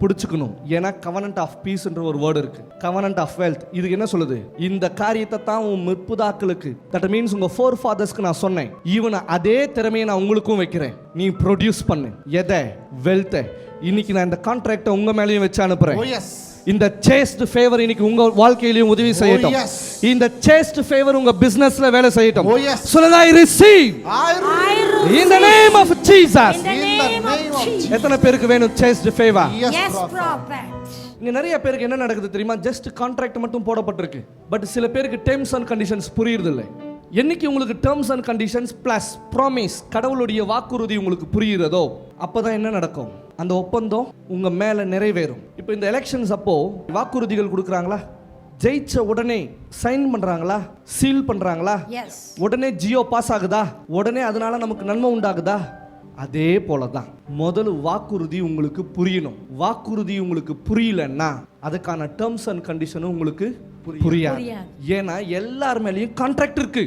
பிடிச்சுக்கணும். ஏன்னா covenant of peace என்ற ஒரு வேர்டு இருக்கு, covenant of wealth. இதுக்கு என்ன சொல்லுது? இந்த காரியத்தை தான் உன் முற்புதாக்களுக்கு, தட் மீன்ஸ் உங்க ஃபோர் ஃபாதர்ஸ்க்கு நான் சொன்னேன், ஈவன் அதே திறமையை நான் உங்களுக்கும் வைக்கிறேன். நீ ப்ரொடியூஸ் பண்ணு. எதை? வெல்த்தை. இன்னைக்கு நான் இந்த கான்ட்ராக்டை உங்க மேலேயும் வச்சு அனுப்புறேன். Oh, yes. இந்த சேஸ்ட் ஃபேவர் இன்னைக்கு உங்க வாழ்க்கையிலும் உதவி செய்யட்டும். yes. இந்த சேஸ்ட் ஃபேவர் உங்க பிசினஸ்ல வேலை செய்யட்டும். Oh, yes. சொல்லுங்க, I receive in the name of Jesus. In the name of Jesus. எத்தனை பேருக்கு வேணும் சேஸ்ட் ஃபேவர்? Yes, prophet. இங்க நிறைய பேருக்கு என்ன நடக்குது தெரியுமா? ஜஸ்ட் கான்ட்ராக்ட் மட்டும் போடப்பட்டிருக்கு. பட் சில பேருக்கு டெர்ம்ஸ் அண்ட் கண்டிஷன்ஸ் புரியுறது இல்லை. என்னைக்கு உங்களுக்கு terms and conditions plus promise, கடவுளுடைய வாக்குறுதி உங்களுக்கு புரியுறதோ அப்பதான் என்ன நடக்கும்? அந்த ஒப்பந்தம் உங்க மேல நிறைவேறும். இப்போ இந்த எலெக்ஷன்ஸ் அப்போ வாக்குறுதிகள் கொடுக்குறாங்களா? ஜெயிச்ச உடனே சைன் பண்றாங்களா? சீல் பண்றாங்களா? Yes. உடனே ஜியோ பாஸ் ஆகுதா? உடனே அதனால நமக்கு நன்மை உண்டாகுதா? அதே போலதான் முதல்ல வாக்குறுதி உங்களுக்கு புரியணும். வாக்குறுதி உங்களுக்கு புரியலன்னா அதுக்கான டேர்ம்ஸ் அண்ட் கண்டிஷனும் உங்களுக்கு புரியாது. ஏன்னா எல்லார் மேலேயும் கான்ட்ராக்ட் இருக்கு.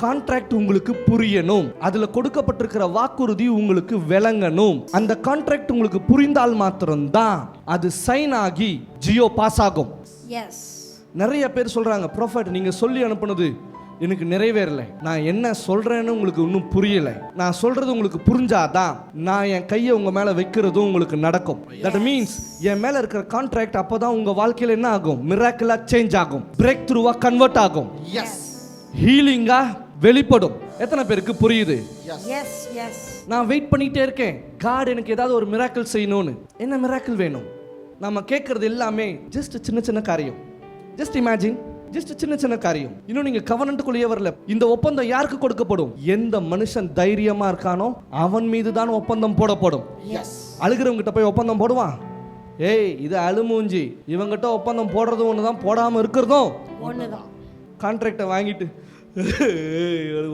கான்ட்ராக்ட் உங்களுக்கு புரியணும். அதுல கொடுக்கப்பட்டிருக்கிற வாக்குறுதி உங்களுக்கு விளங்கணும். அந்த கான்ட்ராக்ட் உங்களுக்கு புரிந்தால் மாத்திரம்தான் அது சைன் ஆகி ஜியோ பாஸ் ஆகும். Yes. நிறைய பேர் சொல்றாங்க, ப்ராஃபட் நீங்க சொல்லி அனுப்புனது எனக்கு நிறைவேறல, நான் என்ன சொல்றேன்னு உங்களுக்கு இன்னும் புரியல, நான் சொல்றது உங்களுக்கு புரிஞ்சாதான் நான் என் கையை உங்க மேல வைக்கிறதும் உங்களுக்கு நடக்கும். தட் மீன்ஸ் என் மேல இருக்கிற கான்ட்ராக்ட் அப்பதான் உங்க வாழ்க்கையில என்ன ஆகும்? மிராக்கிளா சேஞ்ச் ஆகும், பிரேக் த்ரூவா கன்வெர்ட் ஆகும், ஹீலிங்கா வெளிப்படும். எத்தனை பேருக்கு புரியுது? Yes, yes. நான் வெயிட் பண்ணிட்டே இருக்கேன், காட் எனக்கு ஏதாவது ஒரு மிராக்கிள் செய்யணும்னு. என்ன மிராக்கிள் வேணும்? நம்ம கேட்கறது எல்லாமே ஜஸ்ட் சின்ன சின்ன காரியம். ஜஸ்ட் இமேஜின், ஜஸ்ட் சின்ன சின்ன காரியம். இன்னும் நீங்க கவர்னன்ட்டுக்குள்ளேயே வரல. இந்த ஒப்பந்தம் யாருக்கு கொடுக்கப்படும்? எந்த மனுஷன் தைரியமா இருக்கானோ அவன் மீது தான் ஒப்பந்தம் போடப்படும். அழுகிறவங்க கிட்ட போய் ஒப்பந்தம் போடுவான்? ஏய் இது அழுமூஞ்சி, இவங்கிட்ட ஒப்பந்தம் போடுறது ஒண்ணுதான், போடாம இருக்கிறதும் ஒண்ணுதான். கான்ட்ராக்டை வாங்கிட்டு எனக்கு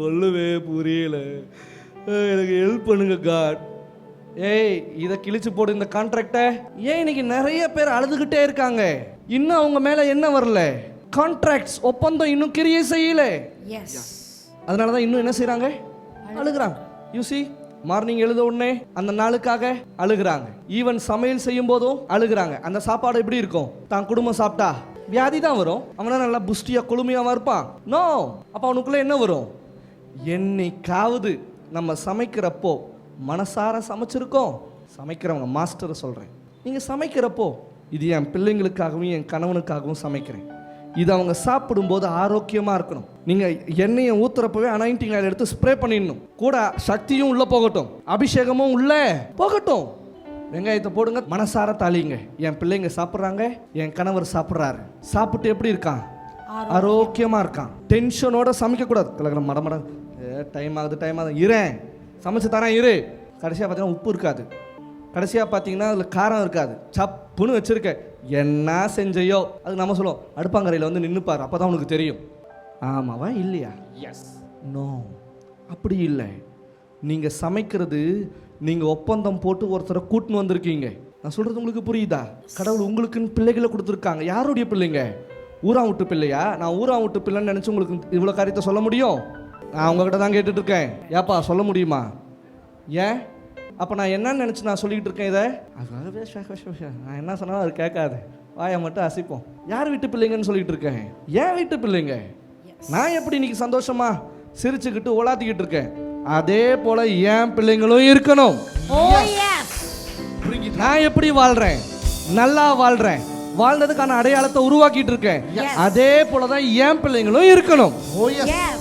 ஒண்ணுமே புரியல, எனக்கு ஹெல்ப் பண்ணுங்க காட். ஏய் இதை கிழிச்சு போடு இந்த கான்ட்ராக்டை. ஏன் இன்னைக்கு நிறைய பேர் அழுதுகிட்டே இருக்காங்க? இன்னும் அவங்க மேல என்ன வரல? கான்ட்ராக்ட்ஸ், ஒப்பந்தம் இன்னும் கிரியை செய்யல. Yes. அதனாலதான் இன்னும் என்ன செய்றாங்க? அழுகுறாங்க. யூ see, மார்னிங் எழுத உடனே அந்த நாளுக்காக அழுகுறாங்க. ஈவன் சமையல் செய்யும் போதும் அழுகுறாங்க. அந்த சாப்பாடு எப்படி இருக்கும்? தான் குடும்பம் சாப்பிட்டா வியாதி தான் வரும். அவனா நல்லா புஷ்டியா கொழுமையாவா இருப்பான்? நோ. அப்ப அவனுக்குள்ள என்ன வரும்? என்னைக்காவது நம்ம சமைக்கிறப்போ மனசார சமைச்சிருக்கோம். சமைக்கிறவங்க மாஸ்டரை சொல்றேன், நீங்க சமைக்கிறப்போ இது என் பிள்ளைங்களுக்காகவும் என் கணவனுக்காகவும் சமைக்கிறேன், இது அவங்க சாப்பிடும்போது ஆரோக்கியமாக இருக்கணும். நீங்கள் எண்ணெயை ஊற்றுறப்பவே அனாயிண்டிங் ஆயில் எடுத்து ஸ்ப்ரே பண்ணிடணும். கூட சக்தியும் உள்ளே போகட்டும், அபிஷேகமும் உள்ளே போகட்டும். வெங்காயத்தை போடுங்க, மனசார தாளிங்க. என் பிள்ளைங்க சாப்பிட்றாங்க, என் கணவர் சாப்பிட்றாரு, சாப்பிட்டு எப்படி இருக்கான்? ஆரோக்கியமாக இருக்கான். டென்ஷனோட சமைக்கக்கூடாது. கலகலம் மடமட, டைம் ஆகுது இரேன் சமைச்சு தரேன் இரு. கடைசியாக பார்த்தீங்கன்னா உப்பு இருக்காது, கடைசியாக பார்த்தீங்கன்னா அதில் காரம் இருக்காது, சப்புன்னு வச்சுருக்க. என்ன செஞ்சையோ அது நம்ம சொல்லுவோம், அடுப்பாங்கரையில் வந்து நின்றுப்பார், அப்போ தான் உனக்கு தெரியும் ஆமாவா இல்லையா. எஸ் நோ, அப்படி இல்லை. நீங்கள் சமைக்கிறது, நீங்கள் ஒப்பந்தம் போட்டு ஒருத்தரை கூட்டின்னு வந்திருக்கீங்க. நான் சொல்கிறது உங்களுக்கு புரியுதா? கடவுள் உங்களுக்குன்னு பிள்ளைகளை கொடுத்துருக்காங்க. யாருடைய பிள்ளைங்க? ஊரா விட்டு பிள்ளையா? நான் ஊரா விட்டு பிள்ளைன்னு நினச்சி உங்களுக்கு இவ்வளோ காரியத்தை சொல்ல முடியும்? நான் உங்ககிட்ட தான் கேட்டுட்டு இருக்கேன். ஏப்பா சொல்ல முடியுமா? ஏன் அப்போ நான் என்னன்னு நினச்சி நான் சொல்லிக்கிட்டு இருக்கேன் இதை நான் என்ன சொன்னாலும் அது கேட்காது, வாயை மட்டும் அசைப்போம். யார் வீட்டு பிள்ளைங்கன்னு சொல்லிட்டு இருக்கேன்? ஏன் வீட்டு பிள்ளைங்க. நான் எப்படி இன்னைக்கு சந்தோஷமா சிரிச்சுக்கிட்டு ஓலாத்திக்கிட்டு இருக்கேன், அதே போல என் பிள்ளைங்களும் இருக்கணும். Oh, yes. நான் எப்படி வாழ்றேன், நல்லா வாழ்றேன், வாழ்ந்ததுக்கான அடையாளத்தை உருவாக்கிட்டு இருக்கேன், அதே போலதான் என் பிள்ளைங்களும் இருக்கணும். Oh, yes. Yes.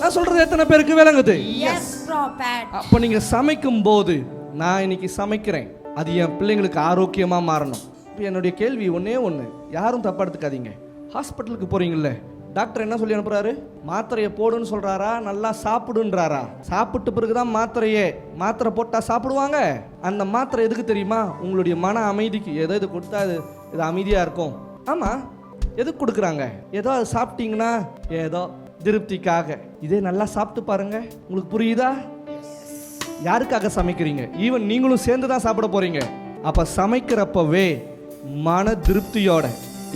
நான் சொல்றது எத்தனை பேருக்கு விளங்குது? Yes, prophet. அப்போ நீங்க சமைக்கும் போது, நான் இன்னைக்கு சமைக்கிறேன், அது என் பிள்ளைங்களுக்கு ஆரோக்கியமா மாறணும். இப்போ என்னுடைய கேள்வி ஒன்னே ஒன்று, யாரும் தப்பா எடுத்துக்காதீங்க. ஹாஸ்பிட்டலுக்கு போறீங்கல்ல, டாக்டர் என்ன சொல்லி அனுப்புறாரு? மாத்திரையை போடுன்னு சொல்றாரா, நல்லா சாப்பிடுன்றாரா? சாப்பிட்டு பிறகுதான் மாத்திரை போட்டா சாப்பிடுவாங்க. அந்த மாத்திரை எதுக்கு தெரியுமா? உங்களுடைய மன அமைதிக்கு. ஏதோ இது கொடுத்தா இது அமைதியா இருக்கும். ஆமா, எதுக்கு கொடுக்குறாங்க? ஏதோ அது சாப்பிட்டீங்கன்னா ஏதோ திருப்திக்காக. இதே நல்லா சாப்பிட்டு பாருங்க, உங்களுக்கு புரியுதா? யாருக்காக சமைக்கிறீங்க? ஈவன் நீங்களும் சேர்ந்து தான் சாப்பிட போறீங்க. அப்ப சமைக்கிறப்பவே மன திருப்தியோட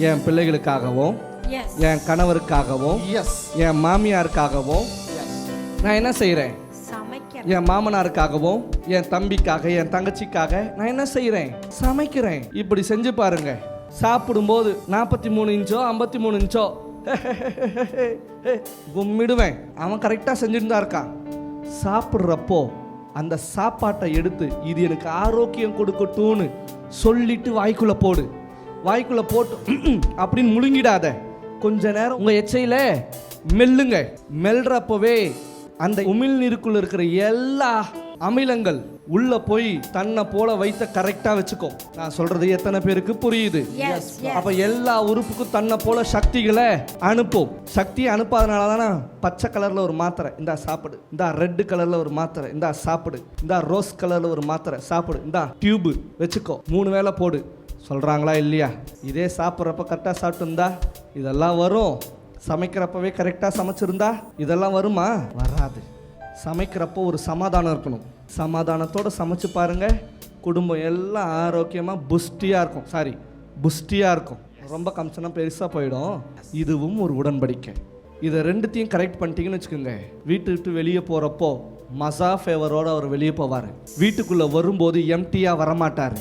என் பிள்ளைகளுக்காகவும், Yes. என் கணவருக்காகவும், என் மாமியாருக்காகவும் நான் என்ன செய்யறேன்? சமைக்கிறேன். என் மாமனாருக்காகவும், என் தம்பிக்காக, என் தங்கச்சிக்காக நான் என்ன செய்யறேன்? சமைக்கிறேன். இப்படி செஞ்சு பாருங்க. சாப்பிடும்போது 43 இன்ச்சோ 53 இன்ச்சோ கும்மிடுவேன். அவன் கரெக்டா செஞ்சுட்டு தான் இருக்கான். சாப்பிட்றப்போ அந்த சாப்பாட்டை எடுத்து இது எனக்கு ஆரோக்கியம் கொடுக்கட்டும்னு சொல்லிட்டு வாய்க்குள்ள போடு. வாய்க்குள்ள போட்டு அப்படின்னு முழுங்கிடாத. கொஞ்ச நேரம் உங்க எச்சையில மெல்லுங்க. மெல்றப்பவே அந்த உமிழ்நீருக்குள்ள இருக்கிற எல்லா அமிலங்கள் உள்ள போய் தன்னை போல வைத்த கரெக்டா வச்சுக்கோ. நான் சொல்றது எத்தனை பேருக்கு புரியுது? Yes, yes. அப்ப எல்லா உறுப்புக்கும் தன்னை போல சக்திகளை அனுப்பும். சக்தியை அனுப்பாதனால தானே பச்சை கலர்ல ஒரு மாத்திரை இந்தா சாப்பிடு, இந்தா ரெட் கலர்ல ஒரு மாத்திரை இந்தா சாப்பிடு, இந்தா ரோஸ் கலர்ல ஒரு மாத்திரை சாப்பிடு, இந்தா டியூப் வச்சுக்கோ, 3 வேளை போடு சொல்றாங்களா இல்லையா? இதே சாப்பிட்றப்ப கரெக்டாக சாப்பிட்டுருந்தா இதெல்லாம் வரும். சமைக்கிறப்பவே கரெக்டாக சமைச்சிருந்தா இதெல்லாம் வருமா? வராது. சமைக்கிறப்போ ஒரு சமாதானம் இருக்கணும். சமாதானத்தோடு சமைச்சு பாருங்க, குடும்பம் எல்லாம் ஆரோக்கியமாக புஷ்டியாக இருக்கும். புஷ்டியாக இருக்கும். ரொம்ப கம்சனா பெருசாக போயிடும். இதுவும் ஒரு உடன்படிக்கை. இதை ரெண்டுத்தையும் கரெக்ட் பண்ணிட்டீங்கன்னு வச்சுக்கோங்க, வீட்டு விட்டு வெளியே போகிறப்போ மசா ஃபேவரோட அவர் வெளியே போவார். வீட்டுக்குள்ளே வரும்போது எம்டியாக வரமாட்டார்.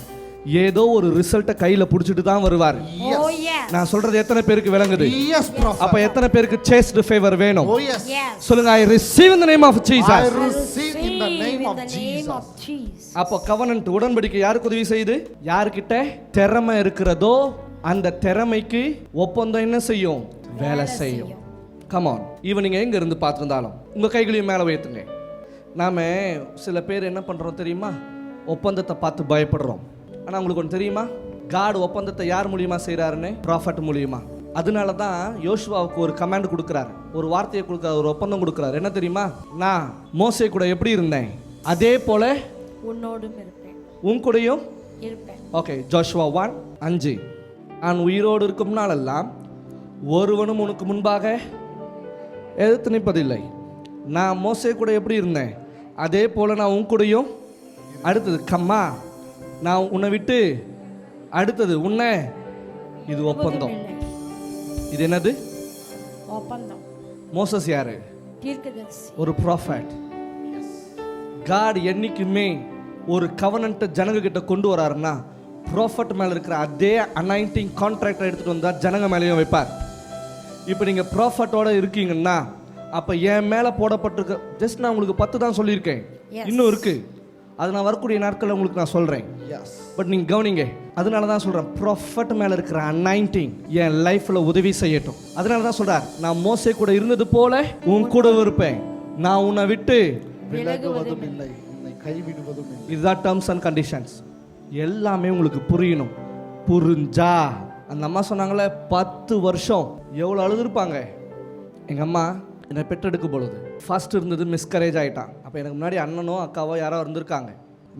ஏதோ ஒரு ரிசல்ட்டை கையில புடிச்சிட்டு தான் வருவார். Oh, yes. நான் சொல்றது எத்தனை பேருக்கு விளங்குது? Yes, prophet. அப்ப எத்தனை பேருக்கு சேஸ்ட் ஃபேவர் வேணும்? Oh, yes. Yes. சொல்லுங்க, I receive in the name of Jesus. I receive in the name of Jesus. அப்போ கவனன்ட் உடன்படிக்கை யாருக்கு உதவி செய்யுது? யார்கிட்ட திறமை இருக்கிறதோ அந்த திறமைக்கு ஒப்பந்தம் என்ன செய்யும்? வேலை செய்யும். Come on. ஈவனிங் எங்க இருந்து பார்த்திருந்தாலும் உங்க கைகளையும் மேலே வைத்துங்க. நாம சில பேர் என்ன பண்றோம் தெரியுமா? ஒப்பந்தத்தை பார்த்து பயப்படுறோம். ஆனால் உங்களுக்கு ஒன்று தெரியுமா? காட் ஒப்பந்தத்தை யார் மூலியமா செய்கிறாருன்னு? ப்ராஃபட் மூலியமா. அதனால தான் யோசுவாவுக்கு ஒரு கமாண்ட் கொடுக்குறாரு, ஒரு வார்த்தையை கொடுக்குறாரு, ஒரு ஒப்பந்தம் கொடுக்குறாரு. என்ன தெரியுமா? நான் மோசே கூட எப்படி இருந்தேன் அதே போல உன்னோடும் இருப்பேன், உன் கூடயும் இருப்பேன். Okay, Joshua 1:5. நான் உயிரோடு இருக்கும் நாளெல்லாம் ஒருவனும் உனக்கு முன்பாக எதிர்த்து நிற்பதில்லை. நான் மோசே கூட எப்படி இருந்தேன் அதே போல நான் உன் கூடயும். அடுத்தது கம்மா, நான் உன்னை விட்டு அடுத்தது உன்னை. இது ஒப்பந்தம். இது என்னது? ஒப்பந்தம். மோசஸ் யாரு? தீர்க்கதரிசி, ஒரு ப்ராஃபட். காட் என்னைக்குமே ஒரு கவனன்ட் ஜனங்க கிட்ட கொண்டு வராருன்னா ப்ராஃபட் மேல இருக்கிற அதே அனாயிண்டிங் கான்ட்ராக்டை எடுத்துட்டு வந்தா ஜனங்க மேலேயும் வைப்பார். இப்போ நீங்க ப்ராஃபட்டோட இருக்கீங்கன்னா அப்ப என் மேல போடப்பட்டிருக்க ஜஸ்ட் நான் உங்களுக்கு 10 தான் சொல்லியிருக்கேன், இன்னும் இருக்கு. அது நான் வரக்கூடிய நாட்களில் உங்களுக்கு நான் சொல்கிறேன். பட் நீங்கள் கவனிங்க. அதனால தான் சொல்கிறேன், ப்ராஃபட் மேலே இருக்கிற அனாயிண்டிங் என் லைஃப்பில் உதவி செய்யட்டும். அதனால தான் சொல்கிறார், நான் மோசே கூட இருந்தது போல உன் கூட இருப்பேன், நான் உன்னை விட்டு விலகுவதும் இல்லை, உன்னை கைவிடுவதும் இல்லை. இதுதான் டேர்ம்ஸ் அண்ட் கண்டிஷன்ஸ். எல்லாமே உங்களுக்கு புரியணும். புரிஞ்சா அந்த அம்மா சொன்னாங்களே 10 வருஷம் எவ்வளோ அழுதுருப்பாங்க. எங்கள் அம்மா என்னை பெற்றெடுக்கும் பொழுது ஃபர்ஸ்ட் இருந்தது மிஸ்கரேஜ் ஆகிட்டான். அப்போ எனக்கு முன்னாடி அண்ணனோ அக்காவோ யாரோ இருந்திருக்காங்க,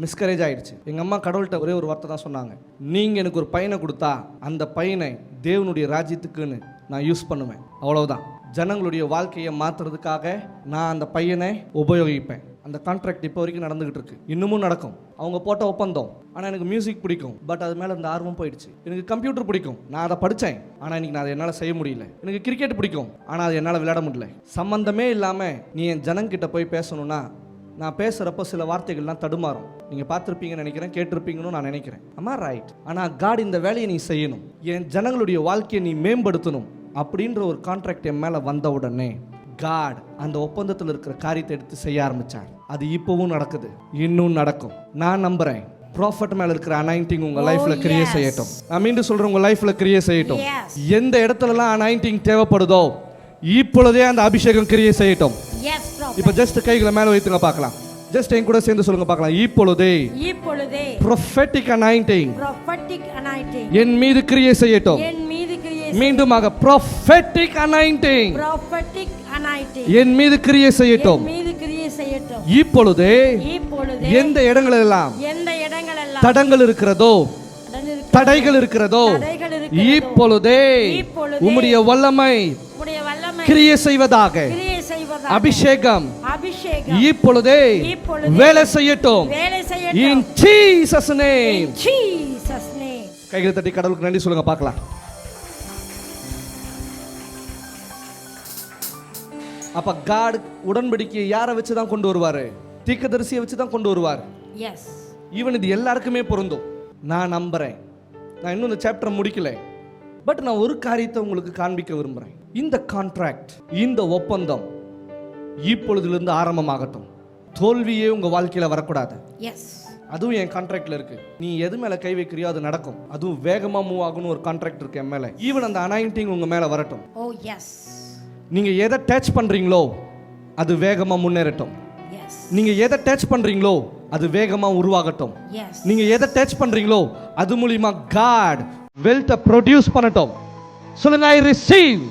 மிஸ்கரேஜ் ஆகிடுச்சு. எங்கள் அம்மா கடவுள்கிட்ட ஒரே ஒரு வார்த்தை தான் சொன்னாங்க, நீங்கள் எனக்கு ஒரு பையனை கொடுத்தா அந்த பையனை தேவனுடைய ராஜ்யத்துக்குன்னு நான் யூஸ் பண்ணுவேன், அவ்வளவுதான். ஜனங்களுடைய வாழ்க்கையை மாற்றுறதுக்காக நான் அந்த பையனை உபயோகிப்பேன். அந்த கான்ட்ராக்ட் இப்போ வரைக்கும் நடந்துகிட்டு இருக்கு, இன்னமும் நடக்கும். அவங்க போட்ட ஒப்பந்தம். ஆனால் எனக்கு மியூசிக் பிடிக்கும், பட் அது மேலே அந்த ஆர்வம் போயிடுச்சு. எனக்கு கம்ப்யூட்டர் பிடிக்கும், நான் அதை படித்தேன், ஆனால் இன்னைக்கு நான் அதை என்னால் செய்ய முடியல. எனக்கு கிரிக்கெட் பிடிக்கும், ஆனால் அது என்னால் விளையாட முடியல. சம்பந்தமே இல்லாமல் நீ என் ஜனங்கிட்ட போய் பேசணும்னா நான் பேசுகிறப்போ சில வார்த்தைகள்லாம் தடுமாறும். நீங்கள் பார்த்துருப்பீங்கன்னு நினைக்கிறேன், கேட்டிருப்பீங்கன்னு நான் நினைக்கிறேன். ஆமா ரைட். ஆனால் காட் இந்த வேலையை நீ செய்யணும், என் ஜனங்களுடைய வாழ்க்கையை நீ மேம்படுத்தணும் அப்படின்ற ஒரு கான்ட்ராக்ட் என் மேலே வந்த உடனே காட் அந்த ஒப்பந்தத்தில் இருக்கிற காரியத்தை எடுத்து செய்ய ஆரம்பித்தார். அது இப்போவும் நடக்குது, இன்னும் நடக்கும். நான் நம்புகிறேன் ப்ராஃபட் மேல இருக்கிற அனாயிண்டிங் உங்க லைஃப்ல கிரியேட் செய்யட்டும். நான் மீண்டும் சொல்றேன், உங்க லைஃப்ல கிரியேட் செய்யட்டும். எந்த இடத்துலலாம் அனாயிண்டிங் தேவைப்படுதோ இப்பொழுதே அந்த அபிஷேகம் கிரியேட் செய்யட்டும். இப்போ ஜஸ்ட் கைகளை மேல வைத்துங்க பார்க்கலாம். ஜஸ்ட் என் கூட சேர்ந்து சொல்லுங்க பார்க்கலாம். இப்பொழுதே ப்ராஃபெட்டிக் அனாயிண்டிங் என் மீது கிரியேட் செய்யட்டும். மீண்டுமாக ப்ராஃபெட்டிக் அனாயிண்டிங் என் மீது கிரியேட் செய்யட்டும். இப்பொழுதே எந்த இடங்களெல்லாம் தடங்கள் இருக்கிறதோ, தடைகள் இருக்கிறதோ, இப்பொழுதே உம்முடைய வல்லமை கிரியை செய்வதாக அபிஷேகம் இப்பொழுதே வேலை செய்யட்டும். In Jesus name. கைகளை தட்டி கடவுளுக்கு நன்றி சொல்லுங்க பார்க்கலாம். அப்ப காட் உடன்படிக்கையை யாரை வச்சு தான் கொண்டு வருவாரு? தீர்க்கதரிசியை வச்சு தான் கொண்டு வருவார். ஈவன் இது எல்லாருக்குமே பொருந்தும். நான் நம்புறேன். நான் இன்னும் இந்த சாப்டர் முடிக்கல, பட் நான் ஒரு காரியத்தை உங்களுக்கு காண்பிக்க விரும்புறேன். இந்த கான்ட்ராக்ட், இந்த ஒப்பந்தம் இப்பொழுதிலிருந்து ஆரம்பமாகட்டும். தோல்வியே உங்க வாழ்க்கையில வரக்கூடாது. அதுவும் என் கான்ட்ராக்ட்ல இருக்கு. நீ எது மேல கை வைக்கிறியோ அது நடக்கும். அதுவும் வேகமா மூவ் ஆகணும் ஒரு கான்ட்ராக்ட் இருக்கு என் மேல. ஈவன் அந்த அனாயிண்டிங் உங்க மேல வரட்டும். நீங்க எதை டச் பண்றீங்களோ அது வேகமா முன்னேறட்டும். நீங்க எதை டச் பண்றீங்களோ அது வேகமா உருவாகட்டும். நீங்க எதை டச் பண்றீங்களோ அது மூலமா காட் வெல்த் ப்ரொடியூஸ் பண்ணட்டும். சொல்லுங்க, I receive.